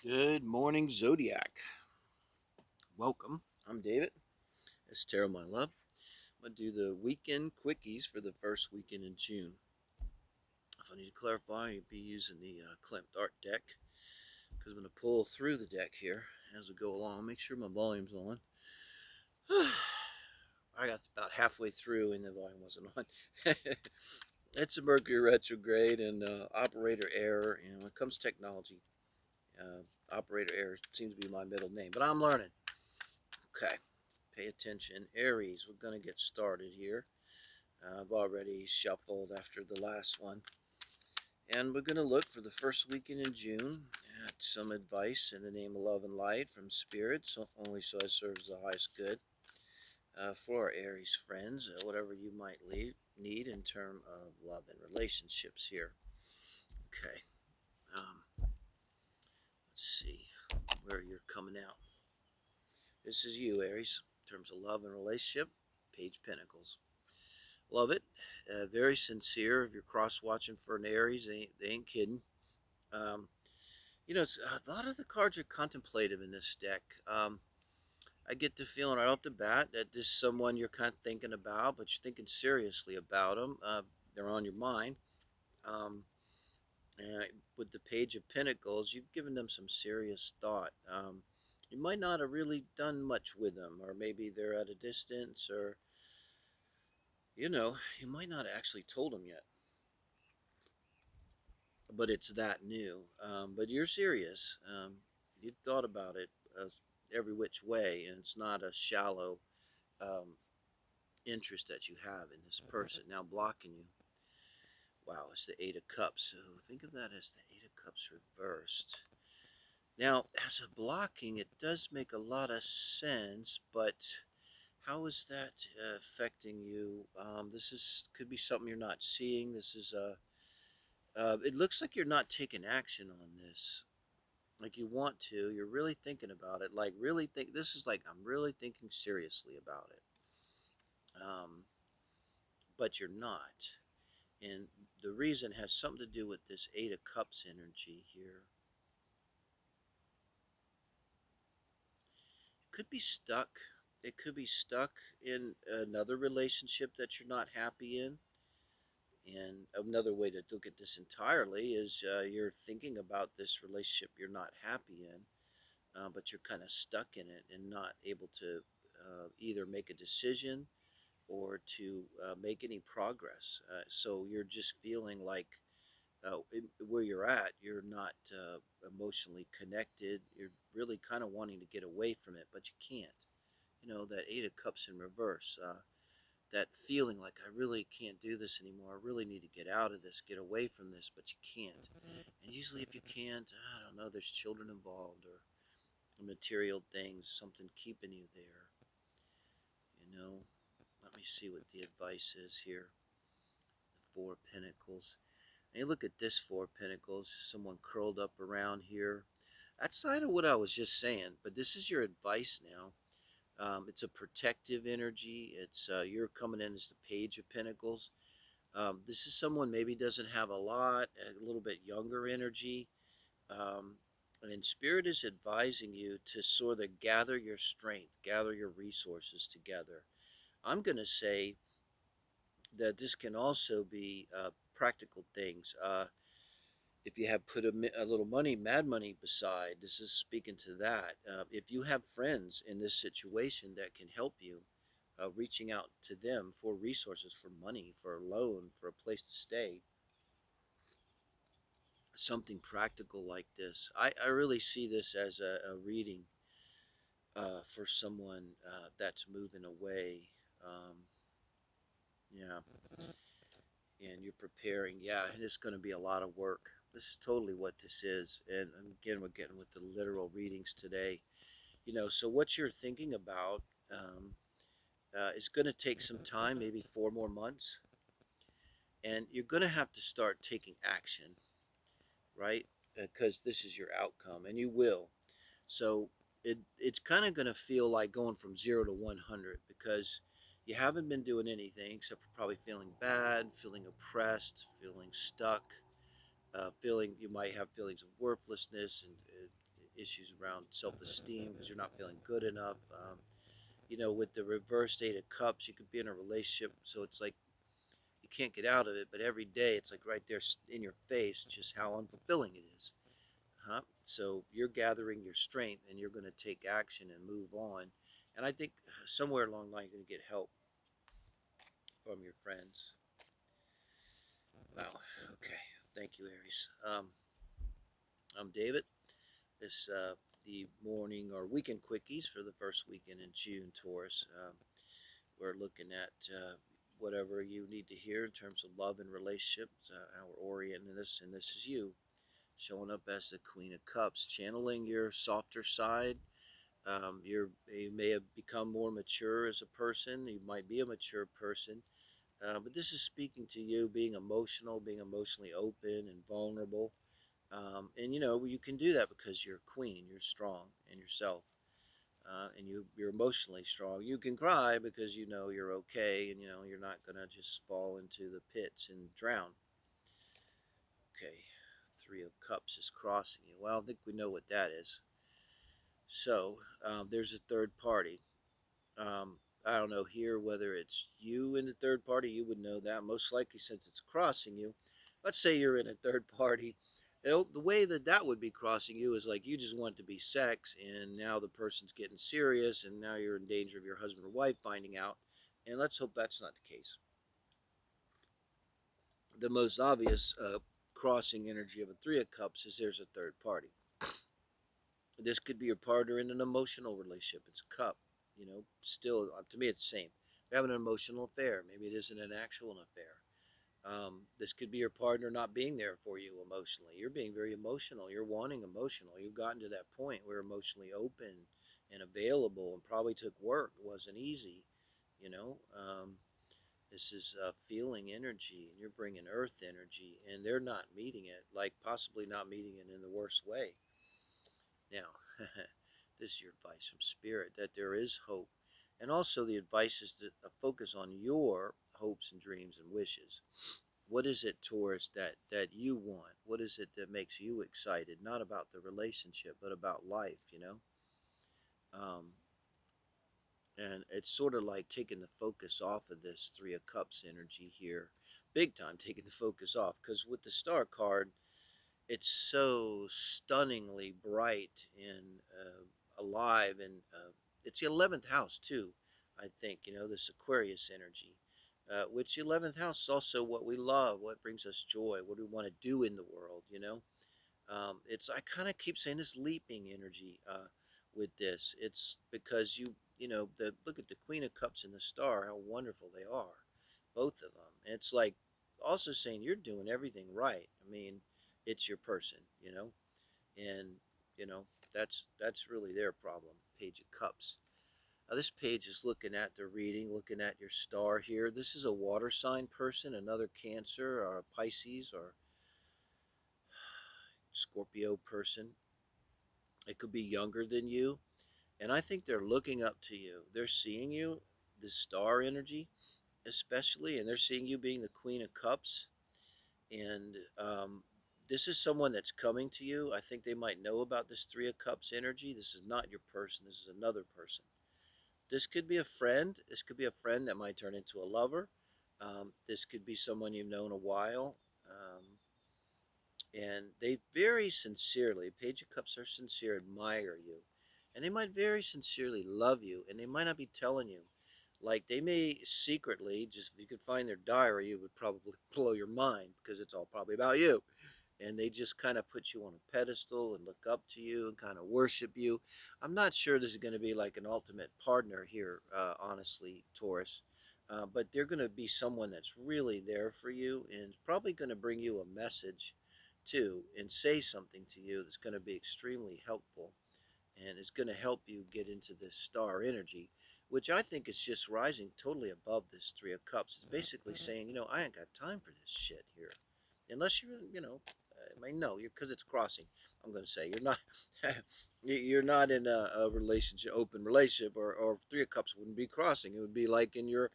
Good morning, Zodiac. Welcome. I'm David. It's Tarotmylove. I'm going to do the weekend quickies for the first weekend in June. If I need to clarify, I'll be using the clamped art deck because I'm going to pull through the deck here as we go along. Make sure my volume's on. I got about halfway through and the volume wasn't on. It's a Mercury retrograde and operator error. And when it comes to technology, operator error seems to be my middle name, but I'm learning. Okay. Pay attention. Aries, we're going to get started here. I've already shuffled after the last one. And we're going to look for the first weekend in June at some advice in the name of love and light from Spirit, so only so it serves the highest good for our Aries friends, whatever you might need in terms of love and relationships here. Okay. Let's see where you're coming out. This is you, Aries, in terms of love and relationship, Page Pentacles. Love it. Very sincere. If you're cross-watching for an Aries, they ain't kidding. It's, a lot of the cards are contemplative in this deck. I get the feeling right off the bat that this is someone you're kind of thinking about, but you're thinking seriously about them. They're on your mind. Um, and with the Page of Pentacles, you've given them some serious thought. You might not have really done much with them, or maybe they're at a distance, or, you might not have actually told them yet. But it's that new. But you're serious. You've thought about it every which way, and it's not a shallow um, interest that you have in this person now blocking you. Wow, it's the Eight of Cups. So think of that as the Eight of Cups reversed. Now, as a blocking, it does make a lot of sense, but how is that affecting you? Could be something you're not seeing. This is it looks like you're not taking action on this. Like you want to, you're really thinking about it. Like really think. This is like I'm really thinking seriously about it. But you're not. And the reason has something to do with this Eight of Cups energy here. Could be stuck. It could be stuck in another relationship that you're not happy in. And another way to look at this entirely is you're thinking about this relationship you're not happy in, but you're kind of stuck in it and not able to either make a decision or to make any progress. So you're just feeling like where you're at, you're not emotionally connected. You're really kind of wanting to get away from it, but you can't. That Eight of Cups in reverse. That feeling like I really can't do this anymore. I really need to get out of this, get away from this, but you can't. And usually, if you can't, I don't know, there's children involved or material things, something keeping you there. Let me see what the advice is here. The Four of Pentacles. And you look at this Four of Pentacles, someone curled up around here. That's kind of what I was just saying, but this is your advice now. It's a protective energy. It's you're coming in as the Page of Pentacles. This is someone maybe doesn't have a lot, a little bit younger energy. And Spirit is advising you to sort of gather your strength, gather your resources together. I'm going to say that this can also be practical things. If you have put a little money, mad money beside, this is speaking to that. If you have friends in this situation that can help you, reaching out to them for resources, for money, for a loan, for a place to stay, something practical like this. I really see this as a reading for someone that's moving away. Um, yeah, and you're preparing. Yeah, and it's going to be a lot of work. This is totally what this is. And again, we're getting with the literal readings today. So what you're thinking about is going to take some time, maybe 4 more months. And you're going to have to start taking action, right? Because this is your outcome, and you will. So it's kind of going to feel like going from 0 to 100 because you haven't been doing anything except for probably feeling bad, feeling oppressed, feeling stuck, feeling you might have feelings of worthlessness and issues around self-esteem because you're not feeling good enough. You know, with the reverse Eight of Cups, you could be in a relationship, so it's like you can't get out of it, but every day it's like right there in your face just how unfulfilling it is. So you're gathering your strength and you're going to take action and move on. And I think somewhere along the line you're going to get help from your friends. Wow. Okay. Thank you, Aries. I'm David. This the morning or weekend quickies for the first weekend in June, Taurus. We're looking at whatever you need to hear in terms of love and relationships, how we're orienting this, and this is you showing up as the Queen of Cups, channeling your softer side. You may have become more mature as a person. You might be a mature person, but this is speaking to you, being emotional, being emotionally open and vulnerable. And you know you can do that because you're a queen. You're strong in yourself, and you're emotionally strong. You can cry because you know you're okay, and you know you're not gonna just fall into the pits and drown. Okay, Three of Cups is crossing you. Well, I think we know what that is. So there's a third party. I don't know here whether it's you in the third party. You would know that most likely since it's crossing you. Let's say you're in a third party. The way that that would be crossing you is like you just want it to be sex, and now the person's getting serious, and now you're in danger of your husband or wife finding out. And let's hope that's not the case. The most obvious crossing energy of a Three of Cups is there's a third party. This could be your partner in an emotional relationship. It's a cup, you know, still, to me, it's the same. You're having an emotional affair. Maybe it isn't an actual affair. This could be your partner not being there for you emotionally. You're being very emotional. You're wanting emotional. You've gotten to that point where emotionally open and available and probably took work. It wasn't easy, you know. This is feeling energy, and you're bringing earth energy, and they're not meeting it, like possibly not meeting it in the worst way. Now, this is your advice from Spirit that there is hope. And also, the advice is to focus on your hopes and dreams and wishes. What is it, Taurus, that you want? What is it that makes you excited? Not about the relationship, but about life, you know? Um, and it's sort of like taking the focus off of this Three of Cups energy here. Big time taking the focus off. Because with the Star card, it's so stunningly bright and alive, and it's the 11th house too. I think you know this Aquarius energy, which the 11th house is also what we love, what brings us joy, what we want to do in the world. You know, it's I kind of keep saying this leaping energy with this. It's because you know the look at the Queen of Cups and the Star, how wonderful they are, both of them. It's like also saying you're doing everything right. I mean, it's your person, you know, and you know that's really their problem. Page of Cups. Now this page is looking at the reading, looking at your star here. This is a water sign person, another Cancer or a Pisces or Scorpio person. It could be younger than you, and I think they're looking up to you. They're seeing you, the star energy, especially, and they're seeing you being the Queen of Cups. And this is someone that's coming to you. I think they might know about this Three of Cups energy. This is not your person. This is another person. This could be a friend. This could be a friend that might turn into a lover. This could be someone you've known a while. And they very sincerely, Page of Cups are sincere, admire you. And they might very sincerely love you. And they might not be telling you. Like they may secretly, just if you could find their diary, it would probably blow your mind because it's all probably about you. And they just kind of put you on a pedestal and look up to you and kind of worship you. I'm not sure this is going to be like an ultimate partner here, honestly, Taurus. But they're going to be someone that's really there for you and probably going to bring you a message too and say something to you that's going to be extremely helpful and is going to help you get into this star energy, which I think is just rising totally above this Three of Cups. It's basically saying, you know, I ain't got time for this shit here. Unless you're, you know, I mean, no, because it's crossing. I'm going to say you're not, you're not in a relationship, open relationship, or Three of Cups wouldn't be crossing. It would be like in your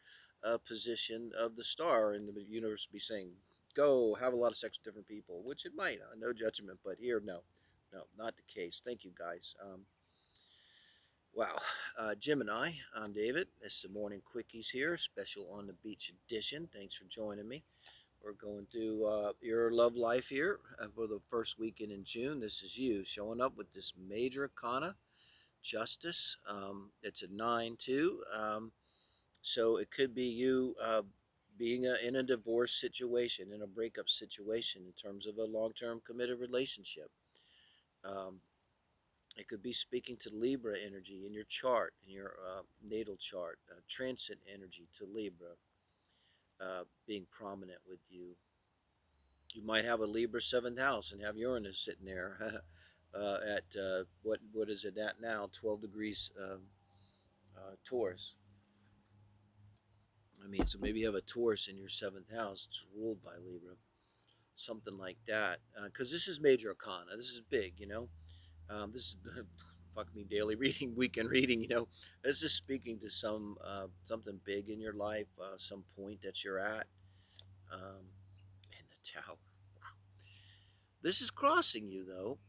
position of the star, and the universe would be saying, go have a lot of sex with different people, which it might. No judgment, but here, no. No, not the case. Thank you, guys. Wow. Gemini, I'm David. It's the Morning Quickies here, special on the beach edition. Thanks for joining me. We're going through your love life here for the first weekend in June. This is you showing up with this major arcana, justice. It's a 9-2. So it could be you being in a divorce situation, in a breakup situation in terms of a long-term committed relationship. Um, It could be speaking to Libra energy in your chart, in your natal chart, transit energy to Libra being prominent with you. You might have a Libra seventh house and have Uranus sitting there at what is it at now? 12 degrees Taurus. I mean, so maybe you have a Taurus in your seventh house. It's ruled by Libra, something like that. Because this is major arcana. This is big, you know. This is fuck me daily reading, weekend reading. You know, this is speaking to something big in your life, some point that you're at. In the Tower. This is crossing you though,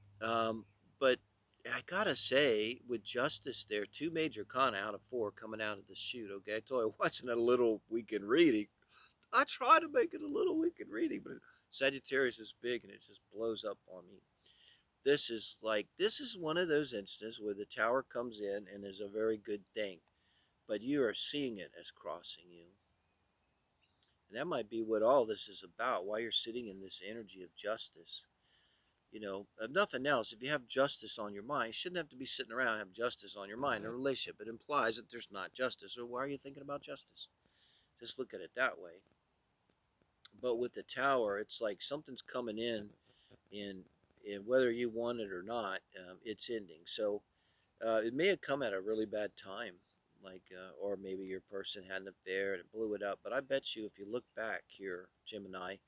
but I gotta say, with Justice there, two major kana out of four coming out of the shoot. Okay, I told you it wasn't a little weekend reading. I try to make it a little weekend reading, but Sagittarius is big and it just blows up on me. This is one of those instances where the Tower comes in and is a very good thing, but you are seeing it as crossing you. And that might be what all this is about, why you're sitting in this energy of justice. You know, if nothing else, if you have justice on your mind, you shouldn't have to be sitting around and have justice on your mind in a relationship. It implies that there's not justice. Or why are you thinking about justice? Just look at it that way. But with the Tower, it's like something's coming in, and whether you want it or not, it's ending. So it may have come at a really bad time, or maybe your person had an affair and it blew it up. But I bet you, if you look back here, Gemini,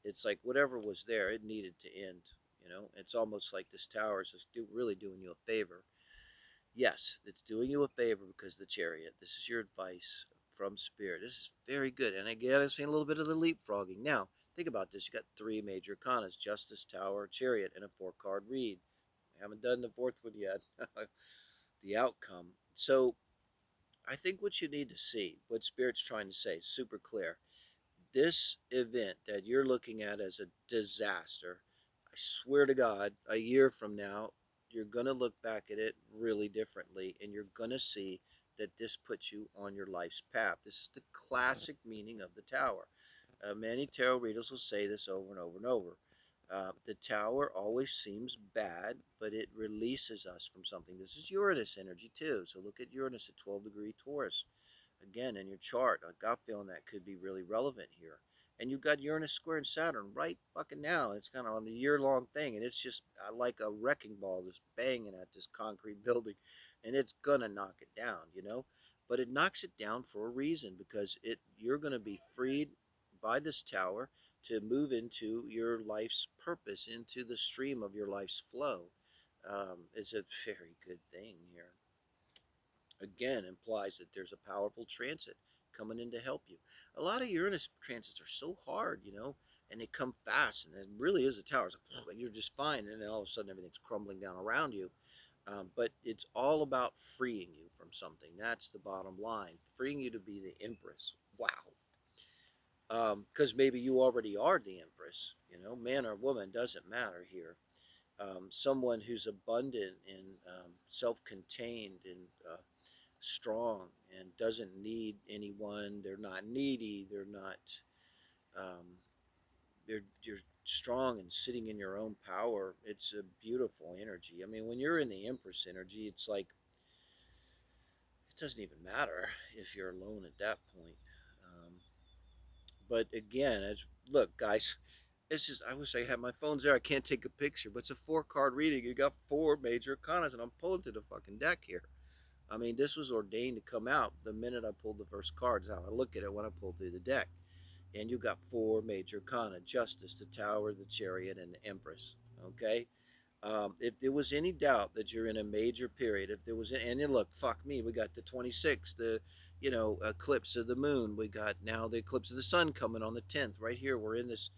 it's like whatever was there, it needed to end. You know, it's almost like this Tower is just really doing you a favor. Yes, it's doing you a favor because the Chariot. This is your advice from Spirit. This is very good. And again, I'm seeing a little bit of the leapfrogging. Now, think about this. You got three major kanas: Justice, Tower, Chariot, and a four-card read. I haven't done the fourth one yet. The outcome. So I think what you need to see, what Spirit's trying to say, is super clear. This event that you're looking at as a disaster, I swear to God, a year from now, you're going to look back at it really differently and you're going to see that this puts you on your life's path. This is the classic meaning of the Tower. Many tarot readers will say this over and over and over. The Tower always seems bad, but it releases us from something. This is Uranus energy too. So look at Uranus at 12-degree Taurus. Again, in your chart, I got feeling that could be really relevant here. And you've got Uranus square in Saturn right fucking now. It's kind of on a year-long thing, and it's just like a wrecking ball just banging at this concrete building, and it's gonna knock it down, you know. But it knocks it down for a reason because you're gonna be freed by this Tower to move into your life's purpose, into the stream of your life's flow. It's a very good thing here. Again, implies that there's a powerful transit coming in to help you. A lot of Uranus transits are so hard, you know, and they come fast, and it really is a Tower. It's like, you're just fine, and then all of a sudden everything's crumbling down around you. But it's all about freeing you from something. That's the bottom line. Freeing you to be the Empress. Wow. Because maybe you already are the Empress, you know, man or woman, doesn't matter here. Someone who's abundant and self-contained and strong and doesn't need anyone. They're not needy. They're not. Um, you're strong and sitting in your own power. It's a beautiful energy. I mean, when you're in the Empress energy, it's like it doesn't even matter if you're alone at that point. Um, but again, as look, guys, it's just I wish I had my phones there. I can't take a picture, but it's a four-card reading. You got four major arcanas, and I'm pulling to the fucking deck here. I mean, this was ordained to come out the minute I pulled the first cards out. I look at it when I pulled through the deck. And you got four major kana: Justice, the Tower, the Chariot, and the Empress. Okay? If there was any doubt that you're in a major period, if there was, and then look, fuck me, we got the 26th, the, you know, eclipse of the moon. We got now the eclipse of the sun coming on the 10th. Right here, we're in this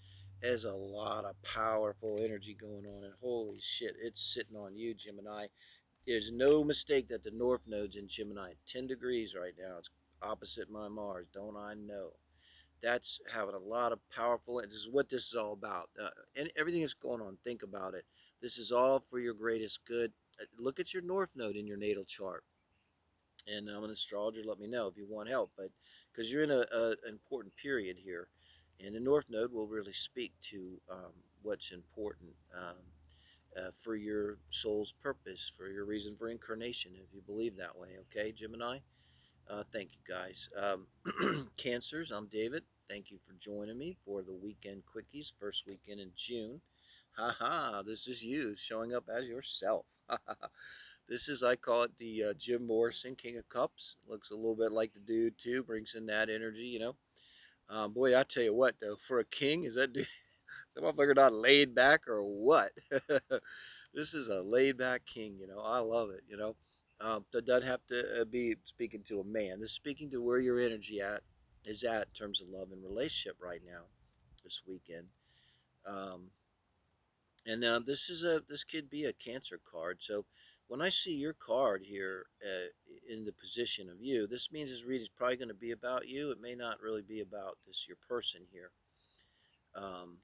There's a lot of powerful energy going on, and holy shit, it's sitting on you, Gemini. There's no mistake that the North Node's in Gemini at 10 degrees right now. It's opposite my Mars, don't I know? That's having a lot of powerful, and this is what this is all about. And everything that's going on, think about it. This is all for your greatest good. Look at your North Node in your natal chart. And I'm an astrologer. Let me know if you want help, but because you're in an important period here, and the North Node will really speak to what's important for your soul's purpose, for your reason for incarnation, if you believe that way. Okay, Gemini. Thank you, guys. Cancers. I'm David. Thank you for joining me for the Weekend Quickies, first weekend in June. Haha, this is you showing up as yourself. This is, I call it the Jim Morrison King of Cups. Looks a little bit like the dude, too. Brings in that energy. Boy, I tell you what, though, for a king, is that dude, that motherfucker not laid back or what? This is a laid back king. I love it. That doesn't have to be speaking to a man. This is speaking to where your energy is at in terms of love and relationship right now, this weekend. Um, and this could be a Cancer card. So when I see your card here in the position of you, this means this reading is probably going to be about you. It may not really be about your person here. Um,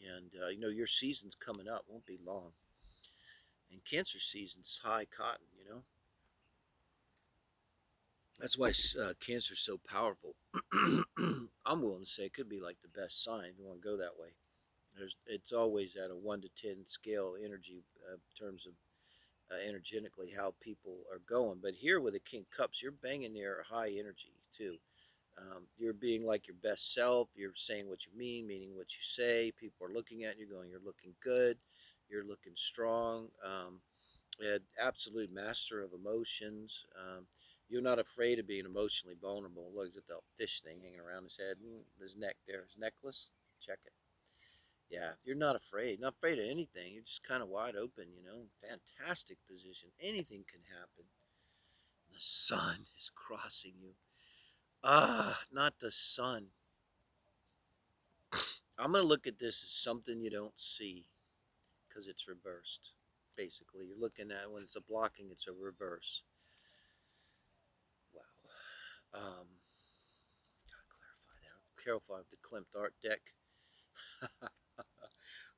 and your season's coming up, won't be long. And Cancer season's high cotton. That's why Cancer's so powerful. I'm willing to say it could be like the best sign if you want to go that way. It's always at a 1 to 10 scale energy in terms of energetically how people are going. But here with the King Cups, you're banging near high energy too. You're being like your best self. You're saying what you mean, meaning what you say. People are looking at you, going, "You're looking good. You're looking strong." Absolute master of emotions. You're not afraid of being emotionally vulnerable. Look at that fish thing hanging around his head, his neck there, his necklace. Check it. Yeah, you're not afraid of anything. You're just kind of wide open. Fantastic position. Anything can happen. The sun is crossing you. Not the sun. I'm going to look at this as something you don't see because it's reversed. Basically, you're looking at when it's a blocking, it's a reverse. Wow. Gotta clarify that. Clarify with the Klimt art deck.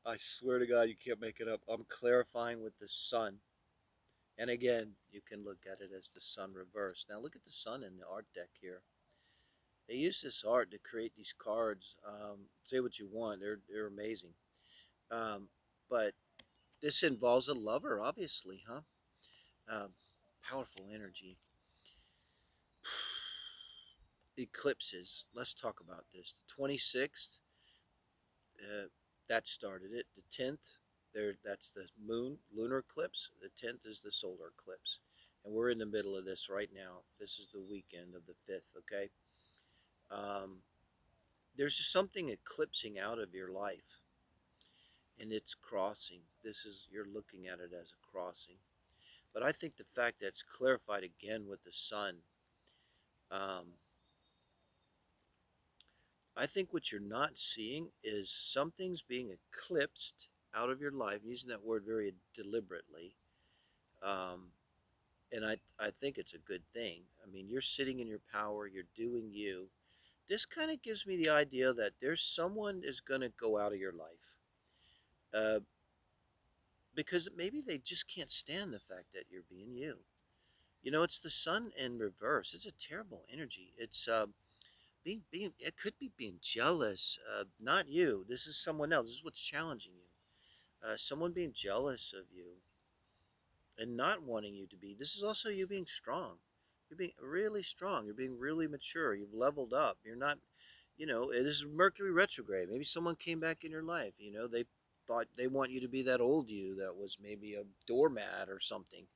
I swear to God, you can't make it up. I'm clarifying with the sun. And again, you can look at it as the sun reversed. Now look at the sun in the art deck here. They use this art to create these cards. Say what you want. They're amazing. Um, but this involves a lover, obviously, huh? Um, Powerful energy. Eclipses. Let's talk about this. The 26th, uh, that started it. The 10th, that's the moon lunar eclipse. The 10th is the solar eclipse, and we're in the middle of this right now. This is the weekend of the 5th. Okay, um, there's just something eclipsing out of your life, and it's crossing. This is you're looking at it as a crossing, but I think the fact that it's clarified again with the sun. Um, I think what you're not seeing is something's being eclipsed out of your life. I'm using that word very deliberately. Um, and I think it's a good thing. I mean, you're sitting in your power, you're doing you. This kind of gives me the idea that there's someone is going to go out of your life uh, because maybe they just can't stand the fact that you're being you. It's the sun in reverse. It's a terrible energy. It's being it could be being jealous. Not you. This is someone else. This is what's challenging you. Someone being jealous of you and not wanting you to be. This is also you being strong. You're being really strong. You're being really mature. You've leveled up. You're not, this is Mercury retrograde. Maybe someone came back in your life. They thought they want you to be that old you that was maybe a doormat or something.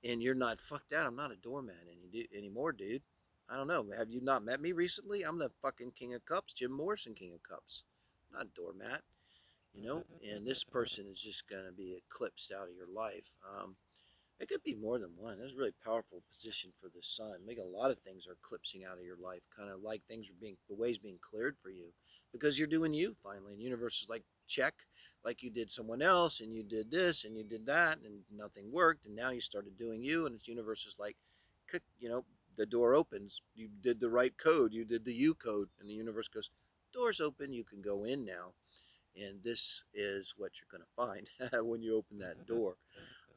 And you're not, fuck that. I'm not a doormat anymore, dude. I don't know. Have you not met me recently? I'm the fucking King of Cups, Jim Morrison King of Cups. I'm not a doormat. And this person is just going to be eclipsed out of your life. It could be more than one. That's a really powerful position for the sun. Maybe a lot of things are eclipsing out of your life, kind of like things are the way's being cleared for you. because you're doing you finally. And the universe is like, check, like you did someone else, and you did this, and you did that, and nothing worked, and now you started doing you, and the universe is like, you know, the door opens. You did the right code. You did the you code, and the universe goes, doors open. You can go in now, and this is what you're going to find when you open that door.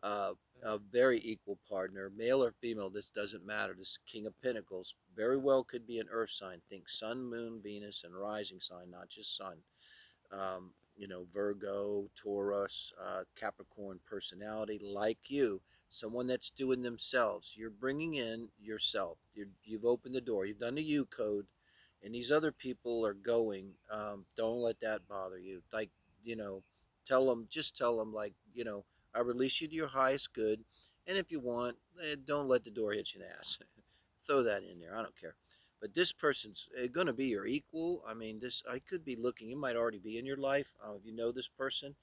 uh, a very equal partner, male or female, this doesn't matter. This King of Pentacles very well could be an earth sign. Think sun, moon, Venus, and rising sign, not just sun. Virgo, Taurus, Capricorn personality, like you, someone that's doing themselves. You're bringing in yourself. You've opened the door. You've done the U code, and these other people are going. Don't let that bother you. Like, you know, tell them, like, I release you to your highest good, and if you want, don't let the door hit you in the ass. Throw that in there. I don't care. But this person's going to be your equal. I mean, this I could be looking. You might already be in your life if you know this person.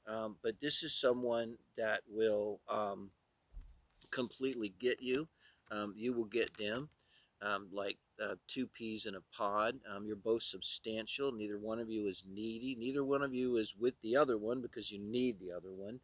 But this is someone that will completely get you. You will get them. Like two peas in a pod. You're both substantial. Neither one of you is needy. Neither one of you is with the other one because you need the other one,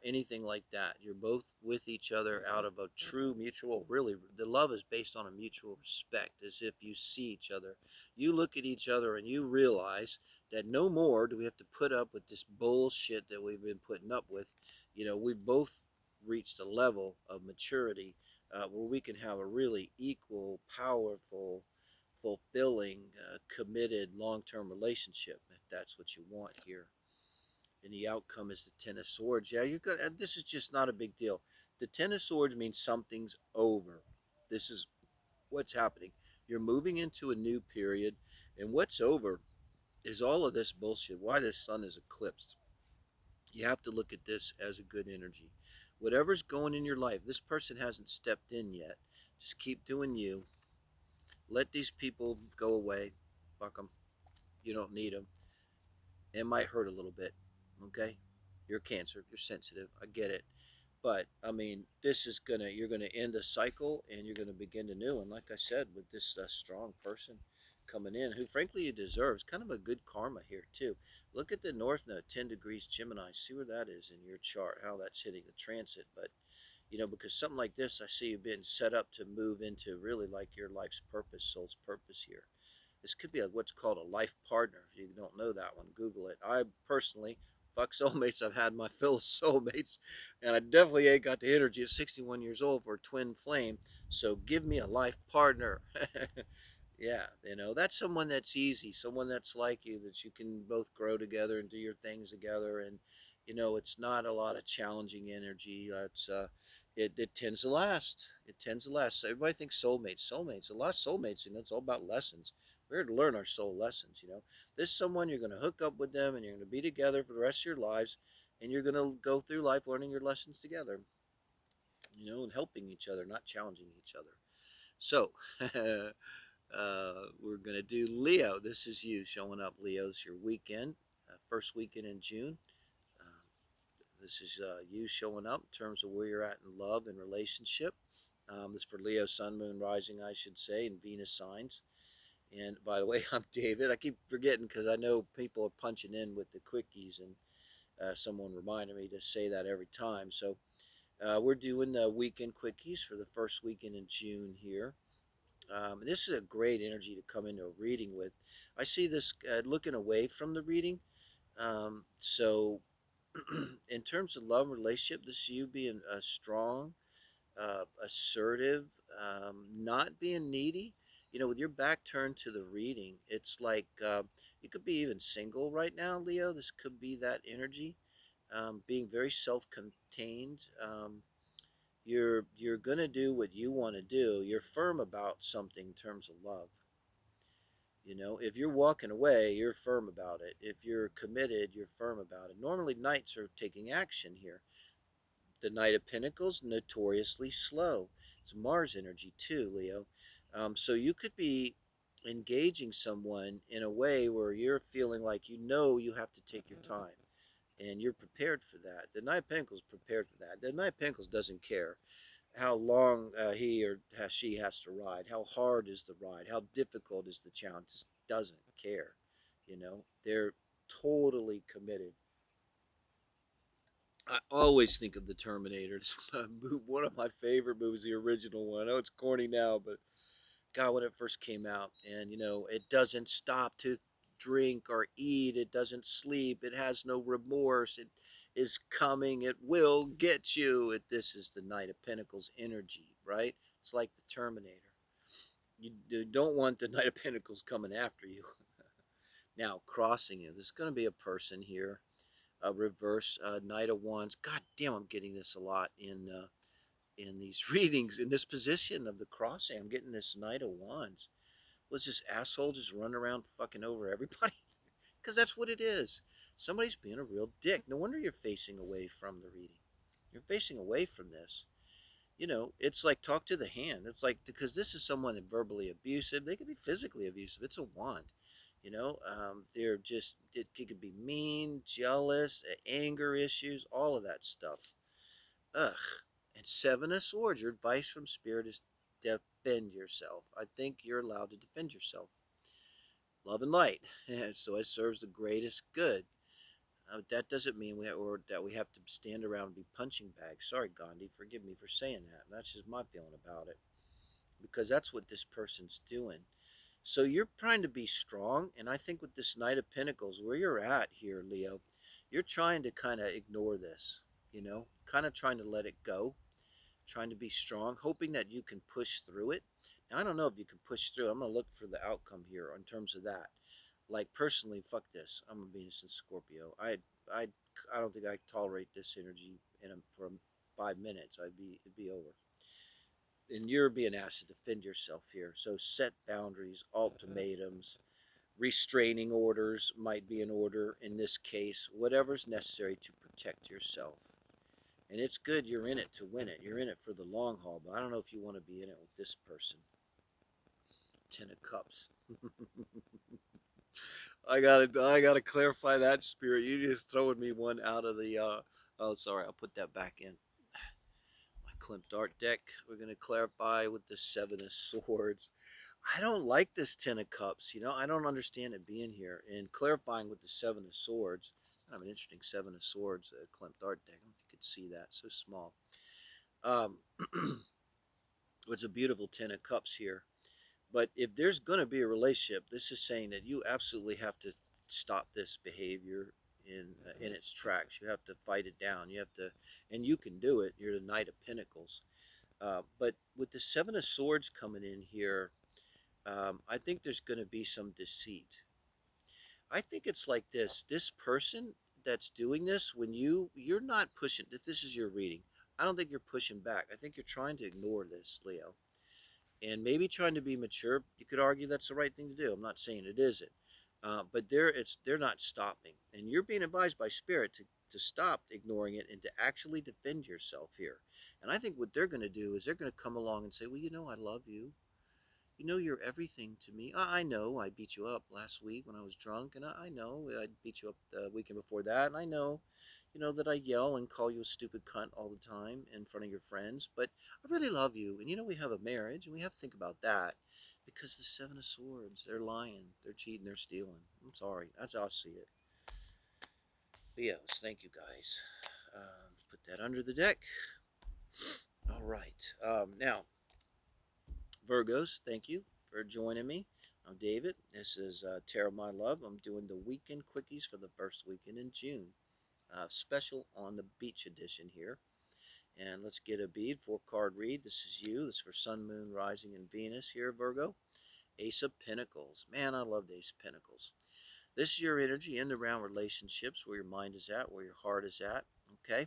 anything like that. You're both with each other out of a true mutual, really, the love is based on a mutual respect, as if you see each other. You look at each other and you realize that no more do we have to put up with this bullshit that we've been putting up with. We've both reached a level of maturity where we can have a really equal, powerful, fulfilling, committed long-term relationship, if that's what you want here. And the outcome is the Ten of Swords. Yeah, you're good. This is just not a big deal. The Ten of Swords means something's over. This is what's happening. You're moving into a new period, and what's over is all of this bullshit. Why this sun is eclipsed. You have to look at this as a good energy. Whatever's going in your life, this person hasn't stepped in yet. Just keep doing you. Let these people go away. Fuck them. You don't need them. It might hurt a little bit. Okay? You're Cancer. You're sensitive. I get it. But I mean, you're gonna end a cycle and you're gonna begin a new one. Like I said, with this strong person coming in, who frankly you deserve, it's kind of a good karma here too. Look at the North Node, 10 degrees Gemini. See where that is in your chart, how that's hitting the transit. But because something like this, I see you being set up to move into really like your life's purpose, soul's purpose here. This could be what's called a life partner. If you don't know that one, Google it. I personally, fuck soulmates. I've had my fill of soulmates, and I definitely ain't got the energy at 61 years old for a twin flame. So give me a life partner. Yeah, that's someone that's easy, someone that's like you, that you can both grow together and do your things together. And, it's not a lot of challenging energy. It tends to last. It tends to last. So everybody thinks soulmates, a lot of soulmates, it's all about lessons. We're here to learn our soul lessons. This is someone you're going to hook up with them and you're going to be together for the rest of your lives. And you're going to go through life learning your lessons together, and helping each other, not challenging each other. So, we're going to do Leo. This is you showing up, Leo. This is your weekend, first weekend in June. Uh, this is you showing up in terms of where you're at in love and relationship. This is for Leo, Sun, Moon, Rising, I should say, and Venus signs. And by the way, I'm David. I keep forgetting because I know people are punching in with the quickies, and someone reminded me to say that every time. So we're doing the weekend quickies for the first weekend in June here. This is a great energy to come into a reading with. I see this looking away from the reading. So, in terms of love and relationship, this is you being strong, assertive, not being needy. With your back turned to the reading, it's like you could be even single right now, Leo. This could be that energy. Being very self-contained. You're gonna do what you want to do. You're firm about something in terms of love. If you're walking away, you're firm about it. If you're committed, you're firm about it. Normally, knights are taking action here. The Knight of Pentacles, notoriously slow. It's Mars energy too, Leo. So you could be engaging someone in a way where you're feeling like you have to take your time. And you're prepared for that. The Knight of Pentacles is prepared for that. The Knight of Pentacles doesn't care how long he or she has to ride, how hard is the ride, how difficult is the challenge. Just doesn't care. They're totally committed. I always think of the Terminator. It's one of my favorite movies, the original one. I know it's corny now, but God, when it first came out, and it doesn't stop to drink or eat, it doesn't sleep, it has no remorse, it is coming, it will get you. This is the Knight of Pentacles energy, right? It's like the Terminator. You don't want the Knight of Pentacles coming after you. Now, crossing you, there's going to be a person here, a reverse Knight of Wands. God damn, I'm getting this a lot in these readings, in this position of the crossing. I'm getting this Knight of Wands. Was this asshole just running around fucking over everybody? Because that's what it is. Somebody's being a real dick. No wonder you're facing away from the reading. You're facing away from this. It's like talk to the hand. It's like, because this is someone that verbally abusive. They could be physically abusive. It's a wand. They're just, it could be mean, jealous, anger issues, all of that stuff. Ugh. And Seven of Swords, your advice from Spirit is defend yourself. I think you're allowed to defend yourself. Love and light. So it serves the greatest good. That doesn't mean that we have to stand around and be punching bags. Sorry, Gandhi, forgive me for saying that. That's just my feeling about it. Because that's what this person's doing. So you're trying to be strong, and I think with this Knight of Pentacles, where you're at here, Leo, you're trying to kind of ignore this, kind of trying to let it go, trying to be strong, hoping that you can push through it. Now, I don't know if you can push through. I'm going to look for the outcome here in terms of that. Like, personally, fuck this. I'm a Venus and Scorpio. I don't think I tolerate this energy for 5 minutes. It'd be over. And you're being asked to defend yourself here. So set boundaries, ultimatums, restraining orders might be in order in this case. Whatever's necessary to protect yourself. And it's good you're in it to win it. You're in it for the long haul, but I don't know if you want to be in it with this person. 10 of Cups. I gotta clarify that, Spirit. You just throwing me one out of the oh, sorry, I'll put that back in. My Klimt art deck. We're gonna clarify with the Seven of Swords. I don't like this 10 of Cups. I don't understand it being here. And clarifying with the Seven of Swords. Kind of an interesting Seven of Swords, Klimt art deck. I don't know if you could see that. So small. It's a beautiful 10 of Cups here. But if there's going to be a relationship, this is saying that you absolutely have to stop this behavior in its tracks. You have to fight it down. You have to, and you can do it. You're the Knight of Pentacles. But with the Seven of Swords coming in here, I think there's going to be some deceit. I think it's like this. This person that's doing this, when you're not pushing, if this is your reading, I don't think you're pushing back. I think you're trying to ignore this, Leo. And maybe trying to be mature. You could argue that's the right thing to do. I'm not saying it isn't. But they're not stopping. And you're being advised by Spirit to stop ignoring it and to actually defend yourself here. And I think what they're going to do is they're going to come along and say, well, I love you. You're everything to me. I know I beat you up last week when I was drunk, and I know I beat you up the weekend before that, and I know, that I yell and call you a stupid cunt all the time in front of your friends, but I really love you, and we have a marriage, and we have to think about that, because the Seven of Swords, they're lying, they're cheating, they're stealing. I'm sorry, that's how I see it. Leos, thank you guys. Put that under the deck. All right. Now, Virgos, thank you for joining me. I'm David. This is Tarotmylove. I'm doing the Weekend Quickies for the first weekend in June. Special on the beach edition here. And let's get a bead, 4-card read. This is you. This is for Sun, Moon, Rising, and Venus here, Virgo. Ace of Pentacles. Man, I love the Ace of Pentacles. This is your energy in and around relationships, where your mind is at, where your heart is at. Okay?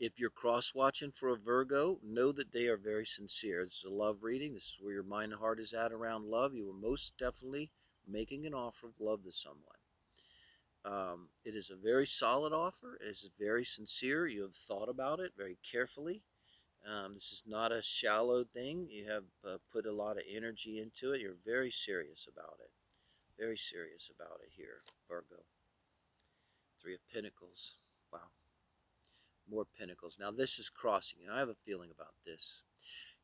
If you're cross-watching for a Virgo, know that they are very sincere. This is a love reading. This is where your mind and heart is at around love. You are most definitely making an offer of love to someone. It is a very solid offer. It is very sincere. You have thought about it very carefully. This is not a shallow thing. You have put a lot of energy into it. You're very serious about it. Very serious about it here, Virgo. 3 of Pentacles. Wow. More Pentacles. Now this is crossing, and I have a feeling about this.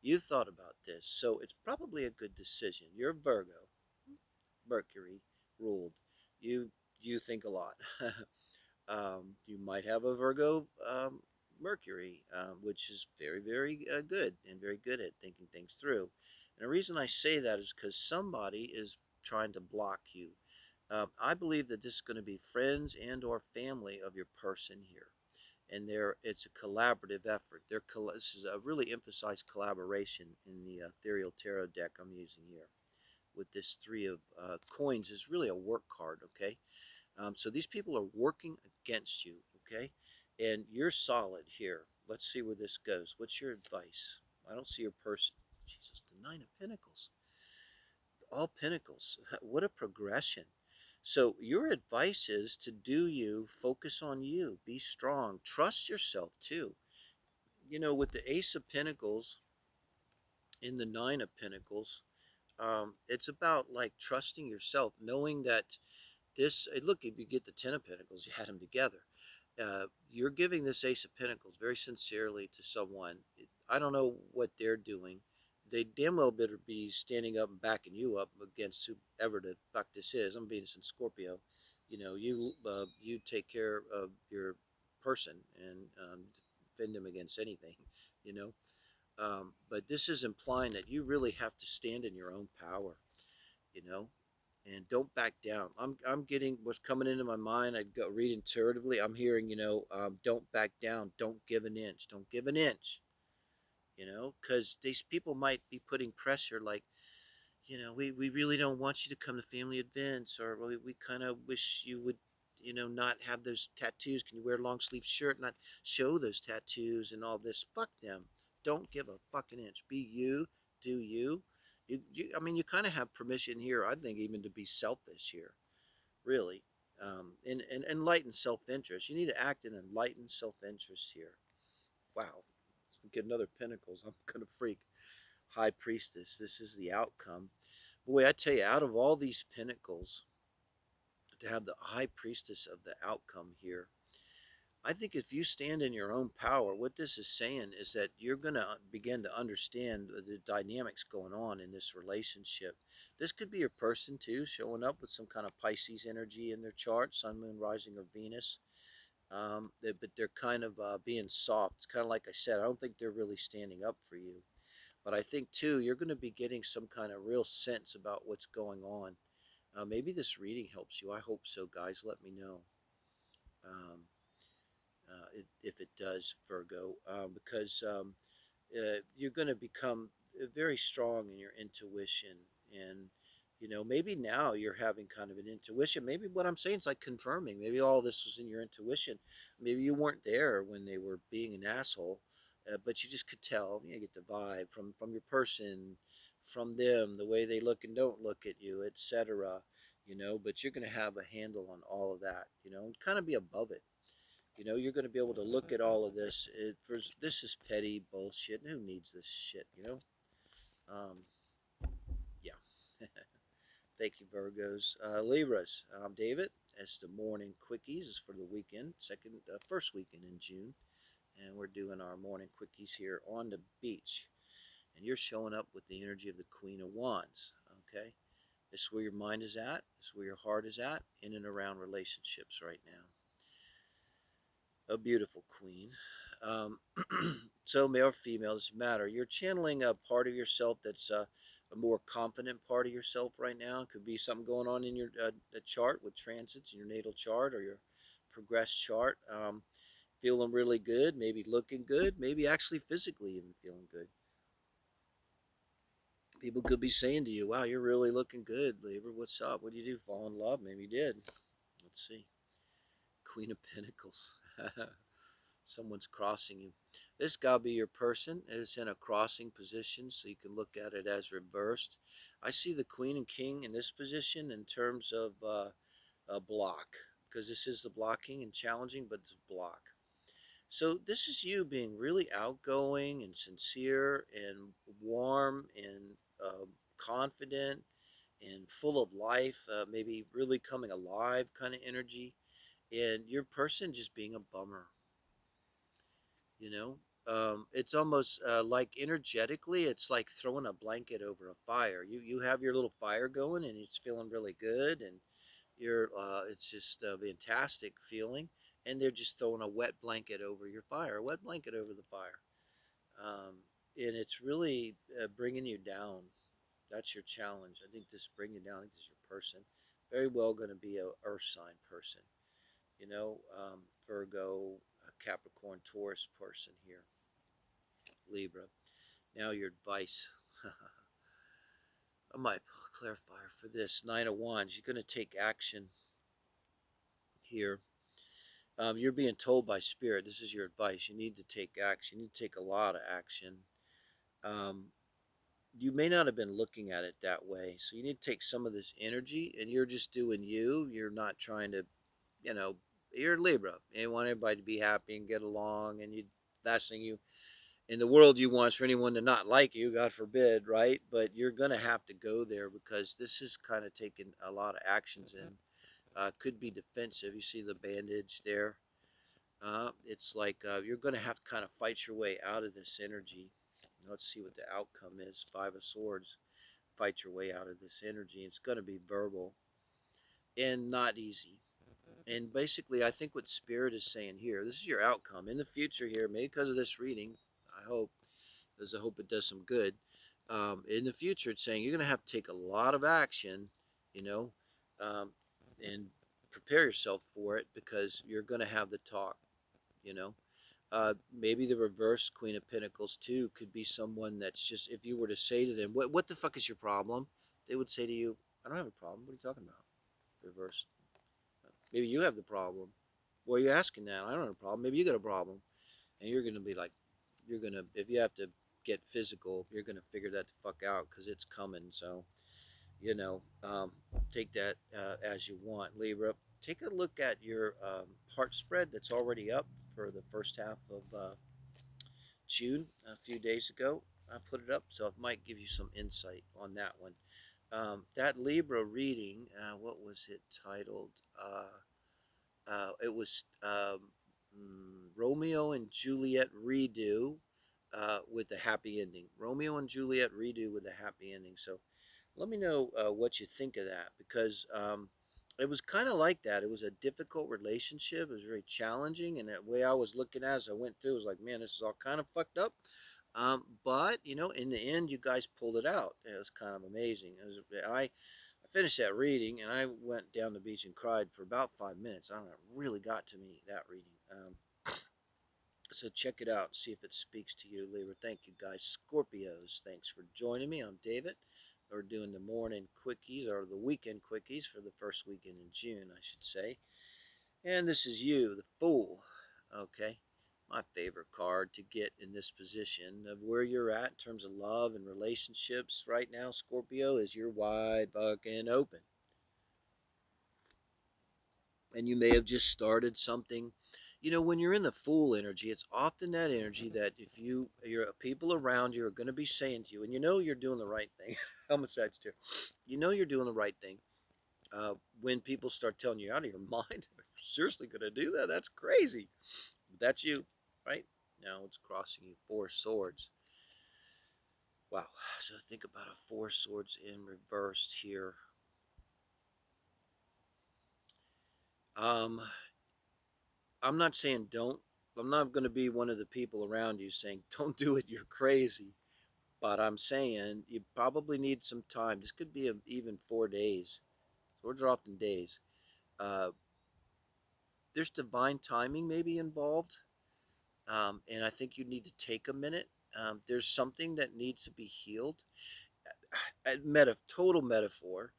You thought about this, so it's probably a good decision. You're a Virgo. Mercury ruled. You you think a lot. You might have a Virgo Mercury, which is very, very good and very good at thinking things through. And the reason I say that is because somebody is trying to block you. I believe that this is going to be friends and or family of your person here. And it's a collaborative effort. This is a really emphasized collaboration in the ethereal tarot deck I'm using here. With this three of coins is really a work card, okay? So these people are working against you, okay? And you're solid here. Let's see where this goes. What's your advice? I don't see your person. Jesus, the Nine of Pentacles. All Pentacles. What a progression. So your advice is to do you, focus on you, be strong, trust yourself too. You know, with the Ace of Pentacles in the Nine of Pentacles, it's about like trusting yourself, knowing that look, if you get the Ten of Pentacles, you had them together. You're giving this Ace of Pentacles very sincerely to someone. I don't know what they're doing. They damn well better be standing up and backing you up against whoever the fuck this is. I'm Venus in Scorpio. You know, you take care of your person and defend them against anything. You know, but this is implying that you really have to stand in your own power. You know, and don't back down. I'm getting what's coming into my mind. I go read intuitively. I'm hearing, don't back down. Don't give an inch. Don't give an inch. Because these people might be putting pressure like, we really don't want you to come to family events, or we kind of wish you would, not have those tattoos. Can you wear a long sleeve shirt and not show those tattoos and all this? Fuck them. Don't give a fucking inch. Be you. Do you. I mean, you kind of have permission here, I think, even to be selfish here, really. And enlightened self-interest. You need to act in enlightened self-interest here. Wow. Let's get another Pentacles. I'm going to freak. High Priestess. This is the outcome. Boy, I tell you, out of all these Pentacles, to have the High Priestess of the outcome here, I think if you stand in your own power, what this is saying is that you're going to begin to understand the dynamics going on in this relationship. This could be your person too, showing up with some kind of Pisces energy in their chart, Sun, Moon, Rising, or Venus. But they're kind of being soft. It's kind of like I said, I don't think they're really standing up for you. But I think too, you're going to be getting some kind of real sense about what's going on. Maybe this reading helps you. I hope so, guys. Let me know. Um, if it does, Virgo, because you're going to become very strong in your intuition. And, maybe now you're having kind of an intuition. Maybe what I'm saying is like confirming. Maybe all this was in your intuition. Maybe you weren't there when they were being an asshole, but you just could tell. You get the vibe from your person, from them, the way they look and don't look at you, etc. But you're going to have a handle on all of that, and kind of be above it. You're going to be able to look at all of this. This is petty bullshit. Who needs this shit, Um, yeah. Thank you, Virgos. Libras, I'm David. It's the Morning Quickies. It's for the weekend, first weekend in June. And we're doing our Morning Quickies here on the beach. And you're showing up with the energy of the Queen of Wands, okay? This is where your mind is at. This is where your heart is at, in and around relationships right now. A beautiful queen. Um, so male or female, doesn't matter. You're channeling a part of yourself that's a more confident part of yourself right now. It could be something going on in your chart with transits in your natal chart or your progressed chart. Feeling really good, maybe looking good, maybe actually physically even feeling good. People could be saying to you, wow, you're really looking good, Libra. What's up? What did you do? Fall in love? Maybe you did. Let's see. Queen of Pentacles. Someone's crossing you. This gotta be your person. It's in a crossing position, so you can look at it as reversed. I see the Queen and King in this position in terms of a block, because this is the blocking and challenging, but it's a block. So this is you being really outgoing and sincere and warm and confident and full of life, maybe really coming alive kind of energy, and your person just being a bummer. you know it's almost like energetically, it's like throwing a blanket over a fire. You have your little fire going, and it's feeling really good, and it's just a fantastic feeling. And they're just throwing a wet blanket over your fire, a wet blanket over the fire, and it's really bringing you down. That's your challenge. I think this bring you down. I think this is your person. Very well going to be a Earth sign person. Virgo, Capricorn, Taurus person here. Libra. Now your advice. I might pull a clarifier for this. Nine of Wands. You're going to take action here. You're being told by Spirit. This is your advice. You need to take action. You need to take a lot of action. Um, you may not have been looking at it that way. So you need to take some of this energy, and you're just doing you. You're not trying to, you know, you're Libra. You want everybody to be happy and get along, and last thing you in the world you want is for anyone to not like you, God forbid, right? But you're going to have to go there because this is kind of taking a lot of actions in. Could be defensive. You see the bandage there. It's like you're going to have to kind of fight your way out of this energy. Let's see what the outcome is. Five of Swords. Fight your way out of this energy. It's going to be verbal and not easy. And basically, I think what Spirit is saying here, this is your outcome in the future here, maybe because of this reading, I hope, because I hope it does some good. In the future, it's saying you're going to have to take a lot of action, you know, um, and prepare yourself for it because you're going to have the talk, you know. Maybe the reverse Queen of Pentacles too could be someone that's just, if you were to say to them, what the fuck is your problem? They would say to you, I don't have a problem. What are you talking about? Reverse. Maybe you have the problem. Why are you asking that? I don't have a problem. Maybe you got a problem. And you're going to be like, if you have to get physical, you're going to figure that the fuck out because it's coming. So, you know, take that as you want. Libra, take a look at your heart spread that's already up for the first half of June a few days ago. I put it up, so it might give you some insight on that one. That Libra reading, what was it titled? It was Romeo and Juliet redo with a happy ending. Romeo and Juliet redo with a happy ending. So let me know what you think of that because it was kind of like that. It was a difficult relationship. It was very challenging. And the way I was looking at it as I went through, it was like, man, this is all kind of fucked up. But, in the end, you guys pulled it out. It was kind of amazing. I finished that reading and I went down the beach and cried for about 5 minutes. I don't know, it really got to me, that reading. So check it out and see if it speaks to you, Libra. Thank you, guys. Scorpios, thanks for joining me. I'm David. We're doing the morning quickies, or the weekend quickies for the first weekend in June, I should say. And this is you, the Fool. Okay. My favorite card to get in this position of where you're at in terms of love and relationships right now, Scorpio, is you're wide fucking open. And you may have just started something. When you're in the Fool energy, it's often that energy that if your people around you are going to be saying to you, and you're doing the right thing. I'm a Sagittarius. You're doing the right thing. When people start telling you out of your mind, are you seriously going to do that? That's crazy. But that's you, right? Now it's crossing you. Four Swords. Wow. So think about a Four Swords in reversed here. I'm not saying don't. I'm not going to be one of the people around you saying, don't do it, you're crazy. But I'm saying you probably need some time. This could be even 4 days. Swords are often days. Uh, there's divine timing maybe involved. And I think you need to take a minute. There's something that needs to be healed. Total metaphor.